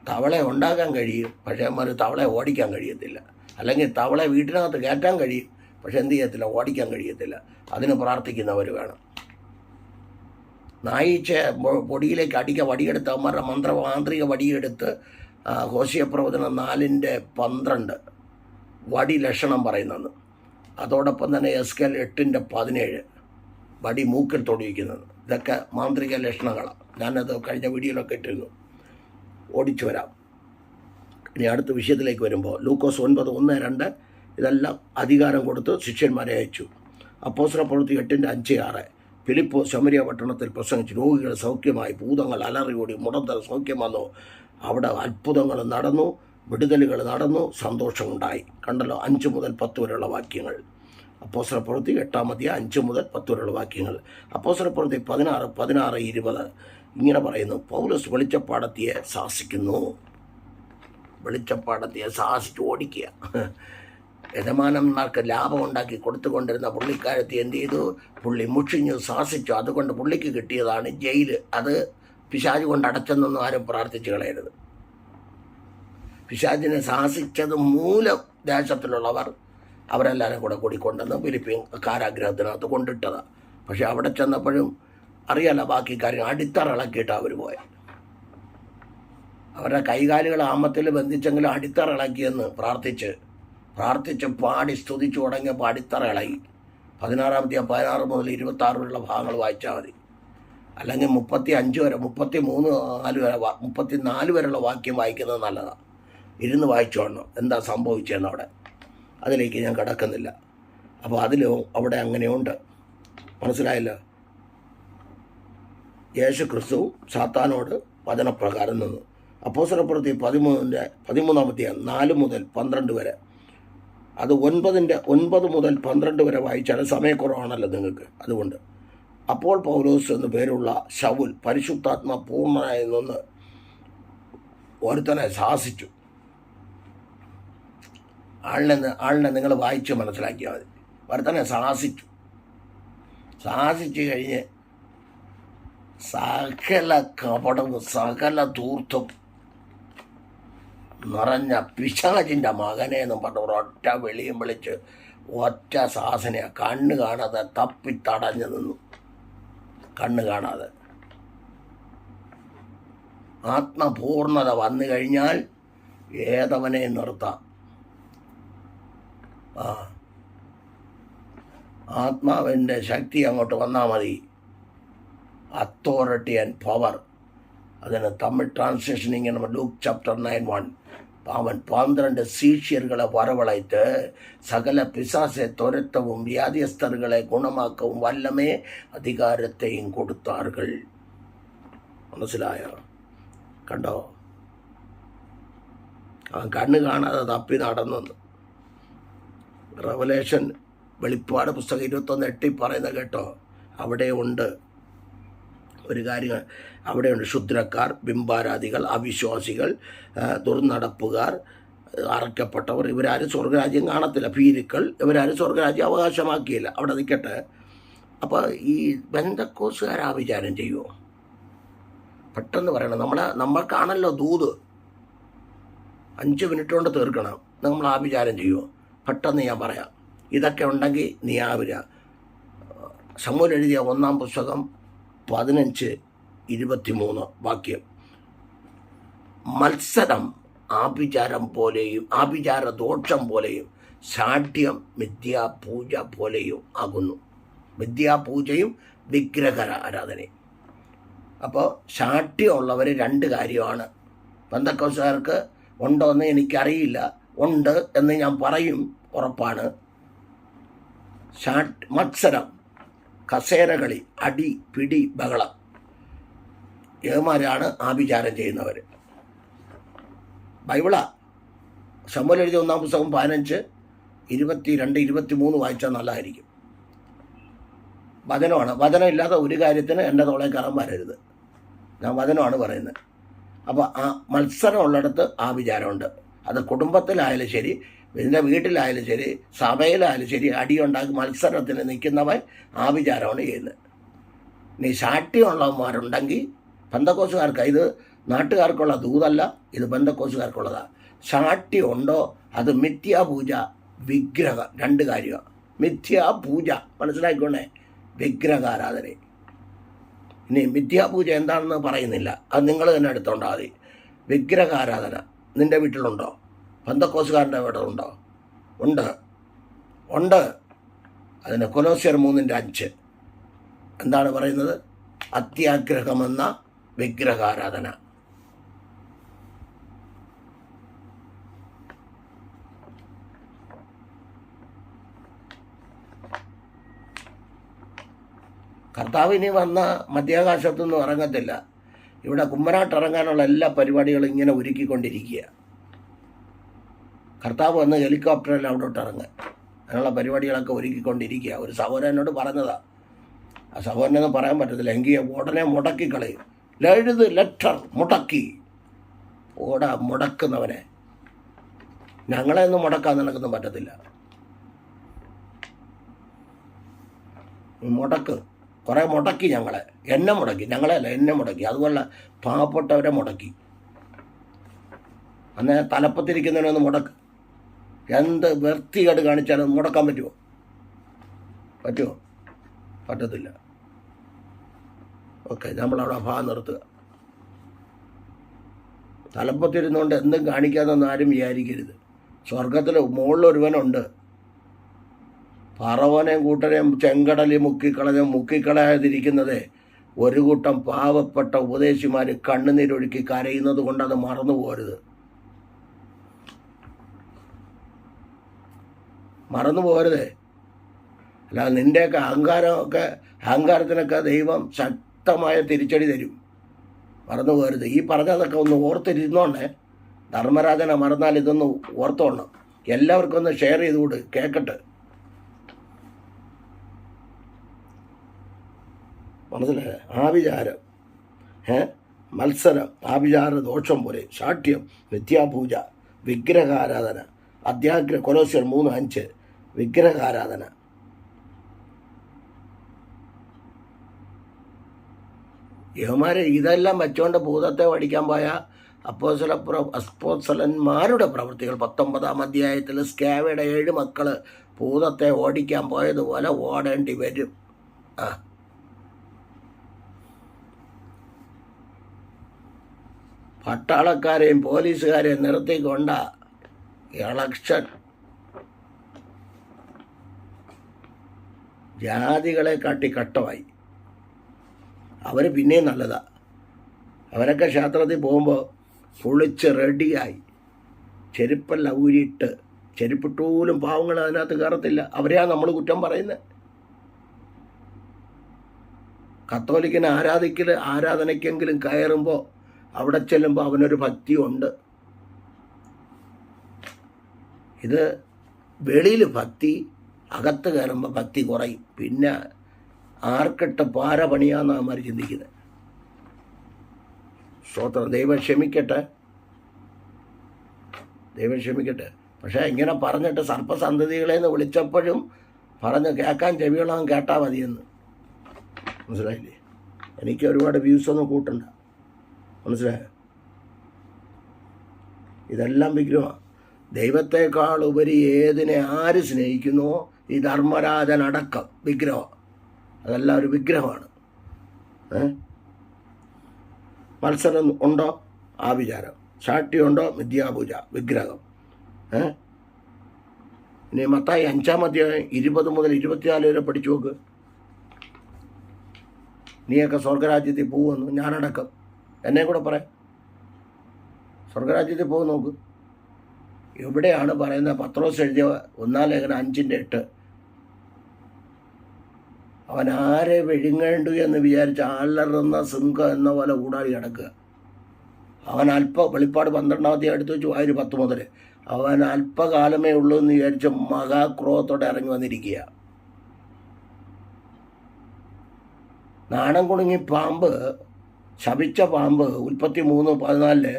തവളെ ഉണ്ടാക്കാൻ കഴിയും, പക്ഷേ അമ്മ തവളെ ഓടിക്കാൻ കഴിയത്തില്ല. അല്ലെങ്കിൽ തവളെ വീട്ടിനകത്ത് കയറ്റാൻ കഴിയും, പക്ഷെ എന്ത് ചെയ്യത്തില്ല, ഓടിക്കാൻ കഴിയത്തില്ല. അതിന് പ്രാർത്ഥിക്കുന്നവർ വേണം. നായിച്ച പൊടിയിലേക്ക് അടിക്കുക, വടിയെടുത്ത് അമ്മയുടെ മാന്ത്രിക വടിയെടുത്ത് ഹോശിയ പ്രവചനം 4:12 വടി ലക്ഷണം പറയുന്നത്. അതോടൊപ്പം തന്നെ എസ്കേൽ 8:17 വടി മൂക്കിൽ തൊടിയിക്കുന്നത്. ഇതൊക്കെ മാന്ത്രിക ലക്ഷണങ്ങളാണ്. ഞാനത് കഴിഞ്ഞ വീഡിയോയിലൊക്കെ ഇട്ടിരുന്നു. ഓടിച്ചു വരാം. ഇനി അടുത്ത വിഷയത്തിലേക്ക് വരുമ്പോൾ ലൂക്കോസ് 9:1-2 ഇതെല്ലാം അധികാരം കൊടുത്ത് ശിഷ്യന്മാരെ അയച്ചു. അപ്പോസ്തലപ്രവൃത്തി 8:5-6 ഫിലിപ്പ് ശമരിയ പട്ടണത്തിൽ പ്രസംഗിച്ചു. രോഗികൾ സൗഖ്യമായി, ഭൂതങ്ങൾ അലറിയോടി, മുടന്തർ സൗഖ്യം വന്നു. അവിടെ അത്ഭുതങ്ങൾ നടന്നു, വിടുതലുകൾ നടന്നു, സന്തോഷമുണ്ടായി. കണ്ടല്ലോ, 5 മുതൽ 10 വരെയുള്ള വാക്യങ്ങൾ. അപ്പോസ്തലപ്രവൃത്തി 8-5-10 വരെയുള്ള വാക്യങ്ങൾ. അപ്പോസ്തലപ്രവൃത്തി 16-20 ഇങ്ങനെ പറയുന്നു. പൗലോസ് വെളിച്ചപ്പാടത്തിയെ ശാസിക്കുന്നു. വെളിച്ചപ്പാടത്തിയെ ശാസിച്ച് ഓടിക്കുക. യജമാനന്മാർക്ക് ലാഭം ഉണ്ടാക്കി കൊടുത്തുകൊണ്ടിരുന്ന പുള്ളിക്കാരത്തി എന്ത് ചെയ്തു? പുള്ളി മുഷിഞ്ഞു, ശാസിച്ചു. അതുകൊണ്ട് പുള്ളിക്ക് കിട്ടിയതാണ് ജയില്. അത് പിശാച് കൊണ്ട് അടച്ചെന്നൊന്നും ആരും പ്രാർത്ഥിച്ചു കളയരുത്. പിശാചിനെ ശാസിച്ചത് മൂലം ദേശത്തിലുള്ളവർ അവരെല്ലാവരും കൂടെ കൂടിക്കൊണ്ടെന്ന് ഫിലിപ്പീൻ കാരാഗ്രഹത്തിനകത്ത് കൊണ്ടിട്ടതാണ്. പക്ഷെ അവിടെ ചെന്നപ്പോഴും അറിയാലോ ബാക്കി കാര്യം. അടിത്തറ ഇളക്കിയിട്ടാണ് അവർ പോയത്. അവരുടെ കൈകാലുകൾ ആമത്തിൽ ബന്ധിച്ചെങ്കിലും അടിത്തറ ഇളക്കിയെന്ന് പ്രാർത്ഥിച്ച് പാടി സ്തുതിച്ചു തുടങ്ങിയപ്പോൾ അടിത്തറ ഇളകി. 16 മുതൽ 26 വരെയുള്ള ഭാഗങ്ങൾ വായിച്ചാൽ മതി. അല്ലെങ്കിൽ 35 വരെ, 34 വരെയുള്ള വാക്യം വായിക്കുന്നത് നല്ലതാണ്. ഇരുന്ന് വായിച്ചോണം എന്താ സംഭവിച്ചതെന്ന് അവിടെ. അതിലേക്ക് ഞാൻ കിടക്കുന്നില്ല. അപ്പോൾ അവിടെ അങ്ങനെയുണ്ട്. മനസ്സിലായല്ലോ? യേശു ക്രിസ്തു സാത്താനോട് വചനപ്രകാരം നിന്നു. അപ്പോസ്തലപ്രവൃത്തി 13 4 മുതൽ 12 വരെ. അത് 9 മുതൽ 12 വരെ വായിച്ചാൽ സമയക്കുറവാണല്ലോ നിങ്ങൾക്ക്. അതുകൊണ്ട് അപ്പോൾ പൗലോസ് എന്ന് പേരുള്ള ശൗൽ പരിശുദ്ധാത്മ പൂർണ്ണനായി നിന്ന് ഒരുത്തനെ ശാസിച്ചു. ആളിനെ നിങ്ങൾ വായിച്ച് മനസ്സിലാക്കിയാൽ മതി. ഒരുത്തനെ ശാസിച്ചു കഴിഞ്ഞ് സകല കപടവും സകല ധൂർത്തും നിറഞ്ഞ പിശാചിൻ്റെ മകനെ എന്നും പറഞ്ഞ ഒരൊറ്റ വെളിയും വിളിച്ച് ഒറ്റ ശാസനയ. കണ്ണ് കാണാതെ തപ്പിത്തടഞ്ഞു നിന്നു. കണ്ണ് കാണാതെ. ആത്മപൂർണത വന്നു കഴിഞ്ഞാൽ ഏതവനെ നിർത്താം. ആത്മാവിൻ്റെ ശക്തി അങ്ങോട്ട് വന്നാൽ മതി. Authority and power. അതിന് തമിഴ് ട്രാൻസ്ലേഷൻ ഇങ്ങനെ ലൂക്ക് ചാപ്റ്റർ 9:1 അവൻ 12 ശിഷ്യர்களை வரவழைத்து சகல பிசாசை துரத்தவும் வியாதியஸ்தர்களை குணமாக்கவும் வல்லமே அதிகாரத்தையும் கொடுத்தார்கள். മനസ്സിലായോ? കണ്ടോ? അവൻ കണ്ണ് കാണാതെ തപ്പി നടന്നു. റെവലേഷൻ വെളിപ്പാട് പുസ്തകം 21:8 പറയുന്നത് കേട്ടോ. അവിടെ ഉണ്ട് ഒരു കാര്യം. അവിടെയുണ്ട് ക്ഷുദ്രക്കാർ, ബിംബാരാധികൾ, അവിശ്വാസികൾ, ദുർനടപ്പുകാർ, അറക്കപ്പെട്ടവർ. ഇവരാരും സ്വർഗരാജ്യം കാണത്തില്ല. ഭീരുക്കൾ ഇവരാരും സ്വർഗരാജ്യം അവകാശമാക്കിയില്ല. അവിടെ നിൽക്കട്ടെ. അപ്പോൾ ഈ ബന്ധക്കോസുകാരാ വിചാരം ചെയ്യുമോ? പെട്ടെന്ന് പറയണം. നമ്മൾക്കാണല്ലോ ദൂത്. 5 മിനിറ്റ് കൊണ്ട് തീർക്കണം. നമ്മൾ ആ വിചാരം ചെയ്യുമോ? പെട്ടെന്ന് ഞാൻ പറയാം. ഇതൊക്കെ ഉണ്ടെങ്കിൽ നീ ആവില്ല. ശമൂവേൽ എഴുതിയ 1-ാം പുസ്തകം 15:23 വാക്യം. മത്സരം ആഭിചാരം പോലെയും ആഭിചാര ദോഷം പോലെയും ശാഠ്യം മിഥ്യാപൂജ പോലെയും ആകുന്നു. മിഥ്യാപൂജയും വിഗ്രഹ ആരാധനയും. അപ്പോൾ ശാഠ്യമുള്ളവർ രണ്ട് കാര്യമാണ്. പെന്തക്കോസ്തുകാർക്ക് ഉണ്ടോ എന്ന് എനിക്കറിയില്ല, ഉണ്ട് എന്ന് ഞാൻ പറയും, ഉറപ്പാണ്. മത്സരം, കസേരകളി, അടി, പിടി, ബഹളം, ഏമാരാണ് ആഭിചാരം ചെയ്യുന്നവർ. ബൈബിളാ ശമൂവേൽ എഴുതിയ 1-ാം പുസ്തകം 15:22-23 വായിച്ചാൽ നല്ലതായിരിക്കും. വചനമാണ്. വചനം ഇല്ലാത്ത ഒരു കാര്യത്തിന് എൻ്റെ തോളെ കറം വരരുത്. ഞാൻ വചനമാണ് പറയുന്നത്. അപ്പോൾ ആ മത്സരമുള്ളിടത്ത് ആഭിചാരമുണ്ട്. അത് കുടുംബത്തിലായാലും ശരി, ഇതിൻ്റെ വീട്ടിലായാലും ശരി, സഭയിലായാലും ശരി, അടിയുണ്ടാക്കി മത്സരത്തിന് നിൽക്കുന്നവൻ ആഭിചാരമാണ് ചെയ്യുന്നത്. ഇനി ശാഠ്യമുള്ളവന്മാരുണ്ടെങ്കിൽ, പെന്തക്കോസ്തുകാർക്ക് ഇത് നാട്ടുകാർക്കുള്ള ദൂതല്ല, ഇത് പെന്തക്കോസ്തുകാർക്കുള്ളതാണ്. ശാഠ്യമുണ്ടോ അത് മിഥ്യാപൂജ, വിഗ്രഹ, രണ്ട് കാര്യമാണ്. മിഥ്യാപൂജ മനസ്സിലാക്കിക്കൊണ്ടേ, വിഗ്രഹാരാധന. ഇനി മിഥ്യാപൂജ എന്താണെന്ന് പറയുന്നില്ല, അത് നിങ്ങൾ തന്നെ എടുത്തോണ്ടാൽ മതി. വിഗ്രഹാരാധന നിൻ്റെ വീട്ടിലുണ്ടോ? പെന്തക്കോസ്തുകാരൻ്റെ വീട്ടിലുണ്ടോ? ഉണ്ട്. അതിന് കൊലോസ്യർ 3:5 എന്താണ് പറയുന്നത്? അത്യാഗ്രഹമെന്ന വിഗ്രഹാരാധന. കർത്താവ് ഇനി വന്ന മധ്യാകാശത്തൊന്നും ഇറങ്ങത്തില്ല. ഇവിടെ കുമ്മനാട്ടിറങ്ങാനുള്ള എല്ലാ പരിപാടികളും ഇങ്ങനെ ഒരുക്കിക്കൊണ്ടിരിക്കുക. കർത്താവ് വന്ന് ഹെലികോപ്റ്ററിൽ അവിടോട്ട് ഇറങ്ങുക, അതിനുള്ള പരിപാടികളൊക്കെ ഒരുക്കിക്കൊണ്ടിരിക്കുക. ഒരു സഹോദരനോട് പറഞ്ഞതാണ്. ആ സഹോദരനൊന്നും പറയാൻ പറ്റത്തില്ല, എങ്കിൽ ഉടനെ മുടക്കിക്കളയും. എഴുത് ലെറ്റർ മുടക്കി. മുടക്കുന്നവനെ. ഞങ്ങളെ ഒന്നും മുടക്കാൻ നിനക്കൊന്നും പറ്റത്തില്ല. മുടക്ക്. കുറേ മുടക്കി എന്നെ മുടക്കി. ഞങ്ങളെയല്ല, എന്നെ മുടക്കി. അതുപോലെ പാവപ്പെട്ടവരെ മുടക്കി. അന്നേ തലപ്പത്തിരിക്കുന്നവനൊന്ന് മുടക്ക്. എന്ത് വൃത്തികേട് കാണിച്ചാലും മുടക്കാൻ പറ്റുമോ? പറ്റത്തില്ല. ഓക്കെ, നമ്മളവിടെ ഭാഗം നിർത്തുക. തലപ്പത്തിരുന്നുകൊണ്ട് എന്തും കാണിക്കാതെന്ന് ആരും വിചാരിക്കരുത്. സ്വർഗത്തിൽ മുകളിലൊരുവനുണ്ട്. പറവനെയും കൂട്ടനെയും ചെങ്കടലിൽ മുക്കിക്കളയാതിരിക്കുന്നതേ ഒരു കൂട്ടം പാവപ്പെട്ട ഉപദേശിമാർ കണ്ണുനീരൊഴുക്കി കരയുന്നത് കൊണ്ട് അത് മറന്നു പോകരുത്. അല്ല, നിൻ്റെയൊക്കെ അഹങ്കാരത്തിനൊക്കെ ദൈവം ശക്തമായ തിരിച്ചടി തരും. മറന്നു പോകരുത്. ഈ പറഞ്ഞതൊക്കെ ഒന്ന് ഓർത്തിരുന്നോണ്ടേ. ധർമ്മരാജനെ മറന്നാൽ ഇതൊന്ന് ഓർത്തോണം. എല്ലാവർക്കും ഒന്ന് ഷെയർ ചെയ്തുകൂട്, കേൾക്കട്ടെ. മനസ്സിലായ? ആഭിചാരം, മത്സരം, ആഭിചാര ദോഷം പോലെ, ശാഠ്യം, മിഥ്യാപൂജ, വിഗ്രഹാരാധന, കൊലോസ്യർ 3:5 വിഗ്രഹാരാധന. യഹോമാരെ ഇതെല്ലാം വെച്ചുകൊണ്ട് ഭൂതത്തെ ഓടിക്കാൻ പോയ അപ്പോസ്തലന്മാരുടെ പ്രവൃത്തികൾ 19-ാം അധ്യായത്തിൽ സ്കാവയുടെ 7 മക്കൾ ഭൂതത്തെ ഓടിക്കാൻ പോയതുപോലെ ഓടേണ്ടി വരും. പട്ടാളക്കാരെയും പോലീസുകാരെയും നിർത്തിക്കൊണ്ട ഇലക്ഷൻ. ജാതികളെ കാട്ടി കട്ടമായി. അവർ പിന്നെയും നല്ലതാ. അവരൊക്കെ ക്ഷേത്രത്തിൽ പോകുമ്പോൾ കുളിച്ച് റെഡിയായി, ചെരുപ്പെല്ലാം ഊരിയിട്ട്, ചെരുപ്പിട്ടൂലും പാവങ്ങൾ അതിനകത്ത് കയറത്തില്ല. അവരെയാണ് നമ്മൾ കുറ്റം പറയുന്നത്. കത്തോലിക്കനെ ആരാധനയ്ക്കെങ്കിലും കയറുമ്പോൾ, അവിടെ ചെല്ലുമ്പോൾ അവനൊരു ഭക്തിയുണ്ട്. ഇത് വെളിയിൽ ഭക്തി, അകത്ത് കയറുമ്പോൾ ഭക്തി കുറയും. പിന്നെ ആർക്കിട്ട് പാര പണിയാന്നാണ് അവന്മാർ ചിന്തിക്കുന്നത്. സ്തോത്രം. ദൈവം ക്ഷമിക്കട്ടെ. പക്ഷേ ഇങ്ങനെ പറഞ്ഞിട്ട് സർപ്പസന്തതികളെന്ന് വിളിച്ചപ്പോഴും പറഞ്ഞ് കേൾക്കാൻ ചെവിയോളം കേട്ടാൽ മതിയെന്ന്. മനസ്സിലായില്ലേ? എനിക്ക് ഒരുപാട് വ്യൂസൊന്നും കൂട്ടണ്ട. മനസ്സിലായോ? ഇതെല്ലാം വിഗ്രഹമാണ്. ദൈവത്തെക്കാൾ ഉപരി ഏതിനെ ആര് സ്നേഹിക്കുന്നുവോ, ഈ ധർമ്മരാജനടക്കം വിഗ്രഹം. അതെല്ലാം ഒരു വിഗ്രഹമാണ്. മത്സരം ഉണ്ടോ? ആഭിചാരം. സാക്ഷിയുണ്ടോ? മിഥ്യാപൂജ, വിഗ്രഹം. ഇനി മത്തായി 5-ാം അധ്യായം 20 മുതൽ 24 വരെ പഠിച്ചു നോക്ക്. നീയൊക്കെ സ്വർഗരാജ്യത്തിൽ പോകുമെന്ന്, ഞാനടക്കം, എന്നെ കൂടെ പറയാം. സ്വർഗരാജ്യത്തിൽ പോകും നോക്ക്. എവിടെയാണ് പറയുന്നത്? പത്രോസ് എഴുതിയ 1-ാം ലേഖനം 5:8. അവൻ ആരെ വിഴുങ്ങേണ്ടു എന്ന് വിചാരിച്ച് അലറുന്ന സിംഹം എന്ന പോലെ ഊടാടി കിടക്കുക. അവൻ വെളിപ്പാട് 12-ാം അധ്യായം എടുത്ത് വെച്ച് വായു 10 മുതൽ. അവൻ അല്പകാലമേ ഉള്ളൂ എന്ന് വിചാരിച്ച് മഹാക്രോധത്തോടെ ഇറങ്ങി വന്നിരിക്കുക. നാണം കുണുങ്ങി പാമ്പ്, ശപിച്ച പാമ്പ്, ഉൽപ്പത്തി 3:14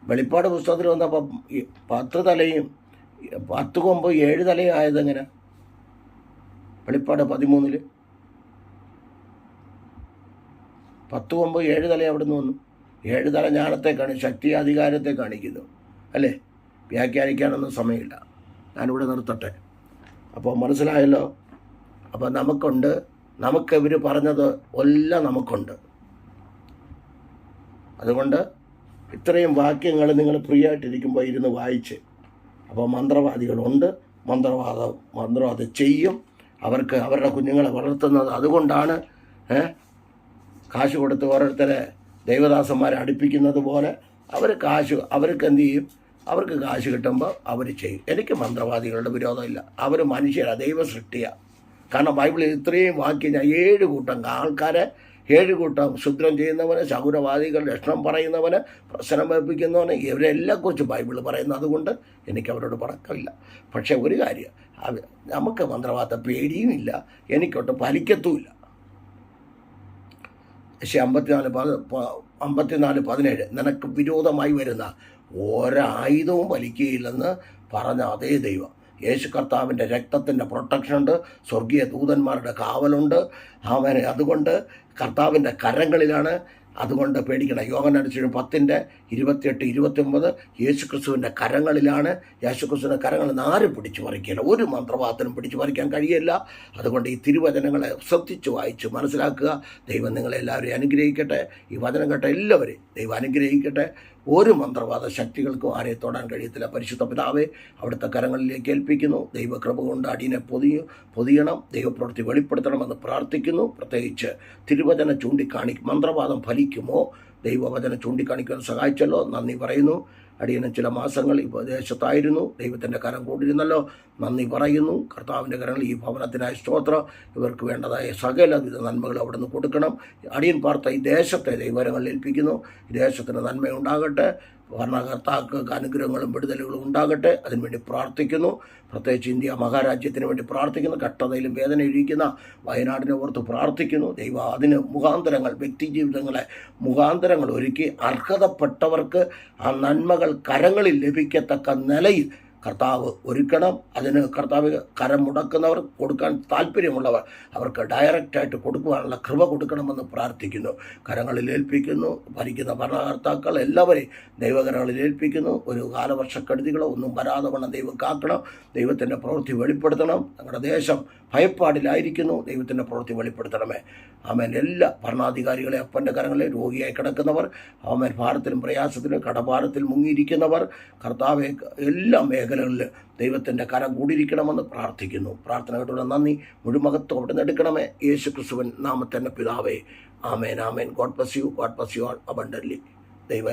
വെളിപ്പാട് പുസ്തകത്തിൽ വന്നപ്പോൾ 10 തലയും 10 കൊമ്പ് 7 തലയും ആയതെങ്ങനെ? വെളിപ്പാട് 13 10 കൊമ്പ് 7 തല എവിടെ നിന്ന് വന്നു? 7 തല ജ്ഞാനത്തെ ശക്തി അധികാരത്തെ കാണിക്കുന്നു അല്ലേ? വ്യാഖ്യാനിക്കാനൊന്നും സമയമില്ല, ഞാനിവിടെ നിർത്തട്ടെ. അപ്പോൾ മനസ്സിലായല്ലോ. അപ്പോൾ നമുക്ക് ഇവർ പറഞ്ഞത് എല്ലാം നമുക്കുണ്ട്. അതുകൊണ്ട് ഇത്രയും വാക്യങ്ങൾ നിങ്ങൾ ഫ്രീ ആയിട്ടിരിക്കുമ്പോൾ ഇരുന്ന് വായിച്ച്. അപ്പോൾ മന്ത്രവാദികളുണ്ട്, മന്ത്രവാദം ചെയ്യും. അവർക്ക് അവരുടെ കുഞ്ഞുങ്ങളെ വളർത്തുന്നത് അതുകൊണ്ടാണ്. കാശ് കൊടുത്ത് ഓരോരുത്തരെ ദൈവദാസന്മാരെ അടുപ്പിക്കുന്നത് പോലെ അവർക്ക് എന്ത് ചെയ്യും? അവർക്ക് കാശ് കിട്ടുമ്പോൾ അവർ ചെയ്യും. എനിക്ക് മന്ത്രവാദികളുടെ വിരോധമില്ല. അവർ മനുഷ്യരാണ്, ദൈവ സൃഷ്ടിയാണ്. കാരണം ബൈബിളിൽ ഇത്രയും വാക്യം ഞാൻ 7 കൂട്ടം ആൾക്കാരെ, 7 കൂട്ടം ക്ഷുദ്രം ചെയ്യുന്നവന്, ശകുനവാദികൾ, ലക്ഷണം പറയുന്നവന്, പ്രശ്നം വെപ്പിക്കുന്നവന്, ഇവരെല്ലാം കുറിച്ച് ബൈബിൾ പറയുന്നു. അതുകൊണ്ട് എനിക്ക് അവരോട് പടക്കമില്ല. പക്ഷേ ഒരു കാര്യം, നമുക്ക് മന്ത്രവാദത്തെ പേടിയുമില്ല, എനിക്കൊട്ട് ഫലിക്കത്തുമില്ല. 54:17 നിനക്ക് വിരോധമായി വരുന്ന ഒരായുധവും ഫലിക്കുകയില്ലെന്ന് പറഞ്ഞ അതേ ദൈവം. യേശു കർത്താവിൻ്റെ രക്തത്തിൻ്റെ പ്രൊട്ടക്ഷനുണ്ട്, സ്വർഗീയ ദൂതന്മാരുടെ കാവലുണ്ട്. അതുകൊണ്ട് കർത്താവിൻ്റെ കരങ്ങളിലാണ്. അതുകൊണ്ട് പേടിക്കണം. യോഹന്നാൻ 10:28-29 യേശുക്രിസ്തുവിൻ്റെ കരങ്ങളിലാണ്. യേശുക്രിസ്തുവിൻ്റെ കരങ്ങളിൽ നിന്ന് ആരും പിടിച്ചു പറിക്കില്ല, ഒരു മന്ത്രവാദത്തിനും പിടിച്ചു പറിക്കാൻ കഴിയില്ല. അതുകൊണ്ട് ഈ തിരുവചനങ്ങളെ ശ്രദ്ധിച്ച് വായിച്ച് മനസ്സിലാക്കുക. ദൈവം നിങ്ങളെല്ലാവരെയും അനുഗ്രഹിക്കട്ടെ. ഈ വചനം കേട്ട എല്ലാവരെയും ദൈവം അനുഗ്രഹിക്കട്ടെ. ഒരു മന്ത്രവാദ ശക്തികൾക്കും ആരെ തൊടാൻ കഴിയത്തില്ല. പരിശുദ്ധ പിതാവേ, അവിടുത്തെ കരങ്ങളിലേക്ക് ഏൽപ്പിക്കുന്നു. ദൈവകൃപ കൊണ്ട് അടിയനെ പൊതിയണം, ദൈവപ്രവൃത്തി വെളിപ്പെടുത്തണമെന്ന് പ്രാർത്ഥിക്കുന്നു. പ്രത്യേകിച്ച് തിരുവചനം മന്ത്രവാദം ഫലിക്കുമോ? ദൈവവചനം ചൂണ്ടിക്കാണിക്കാൻ സഹായിച്ചല്ലോ, നന്ദി പറയുന്നു. അടിയന് ചില മാസങ്ങൾ ഈ ദേശത്തായിരുന്നു, ദൈവത്തിൻ്റെ കരം കൂടിയിരുന്നല്ലോ, നന്ദി പറയുന്നു. കർത്താവിൻ്റെ കരങ്ങൾ ഈ ഭവനത്തിനായ സ്തോത്രം. ഇവർക്ക് വേണ്ടതായ സകലവിധ നന്മകൾ അവിടെ നിന്ന് കൊടുക്കണം. അടിയൻ പാർത്ത ഈ ദേശത്തെ ദൈവകരങ്ങളിൽ ഏൽപ്പിക്കുന്നു. ഈ ദേശത്തിന് നന്മയുണ്ടാകട്ടെ, ഭരണകർത്താക്കൾക്ക് അനുഗ്രഹങ്ങളും വിടുതലുകളും ഉണ്ടാകട്ടെ. അതിനുവേണ്ടി പ്രാർത്ഥിക്കുന്നു. പ്രത്യേകിച്ച് ഇന്ത്യ മഹാരാജ്യത്തിന് വേണ്ടി പ്രാർത്ഥിക്കുന്നു. കഷ്ടതയിലും വേദനയിലിരിക്കുന്ന വയനാടിനെ ഓർത്ത് പ്രാർത്ഥിക്കുന്നു. ദൈവം അതിന് മുഖാന്തരങ്ങൾ, വ്യക്തി ജീവിതങ്ങളെ മുഖാന്തരങ്ങൾ ഒരുക്കി അർഹതപ്പെട്ടവർക്ക് ആ നന്മകൾ കരങ്ങളിൽ ലഭിക്കത്തക്ക നിലയിൽ കർത്താവ് ഒരുക്കണം. അതിന് കർത്താവ് കരം മുടക്കുന്നവർ, കൊടുക്കാൻ താല്പര്യമുള്ളവർ, അവർക്ക് ഡയറക്റ്റായിട്ട് കൊടുക്കുവാനുള്ള കൃപ കൊടുക്കണമെന്ന് പ്രാർത്ഥിക്കുന്നു. കരങ്ങളിൽ ഏൽപ്പിക്കുന്നു. ഭരിക്കുന്ന ഭരണകർത്താക്കൾ എല്ലാവരെയും ദൈവകരങ്ങളിൽ ഏൽപ്പിക്കുന്നു. ഒരു കാലവർഷക്കെടുതികളോ ഒന്നും വരാതെ വണ്ണം ദൈവം കാക്കണം. ദൈവത്തിൻ്റെ പ്രവൃത്തി വെളിപ്പെടുത്തണം. ഞങ്ങളുടെ ദേശം ഭയപ്പാടിലായിരിക്കുന്നു. ദൈവത്തിൻ്റെ പ്രവൃത്തി വെളിപ്പെടുത്തണമേ. ആമേൻ. എല്ലാ ഭരണാധികാരികളെ അപ്പൻ്റെ കരങ്ങളിൽ രോഗിയായി കിടക്കുന്നവർ, ആമേൻ, ഭാരത്തിലും പ്രയാസത്തിലും കടഭാരത്തിൽ മുങ്ങിയിരിക്കുന്നവർ, കർത്താവെ എല്ലാ മേഖലകളിൽ ദൈവത്തിൻ്റെ കരം കൂടിയിരിക്കണമെന്ന് പ്രാർത്ഥിക്കുന്നു. പ്രാർത്ഥന കേട്ടുള്ള നന്ദി. മുഴുമഹത്വം അവിടെ നിന്ന് എടുക്കണമേ. യേശു ക്രിസ്തുവിൻ നാമത്തിൻ്റെ പിതാവേ. ആമേൻ, ആമേൻ. God bless you. God bless you all abundantly. ദൈവം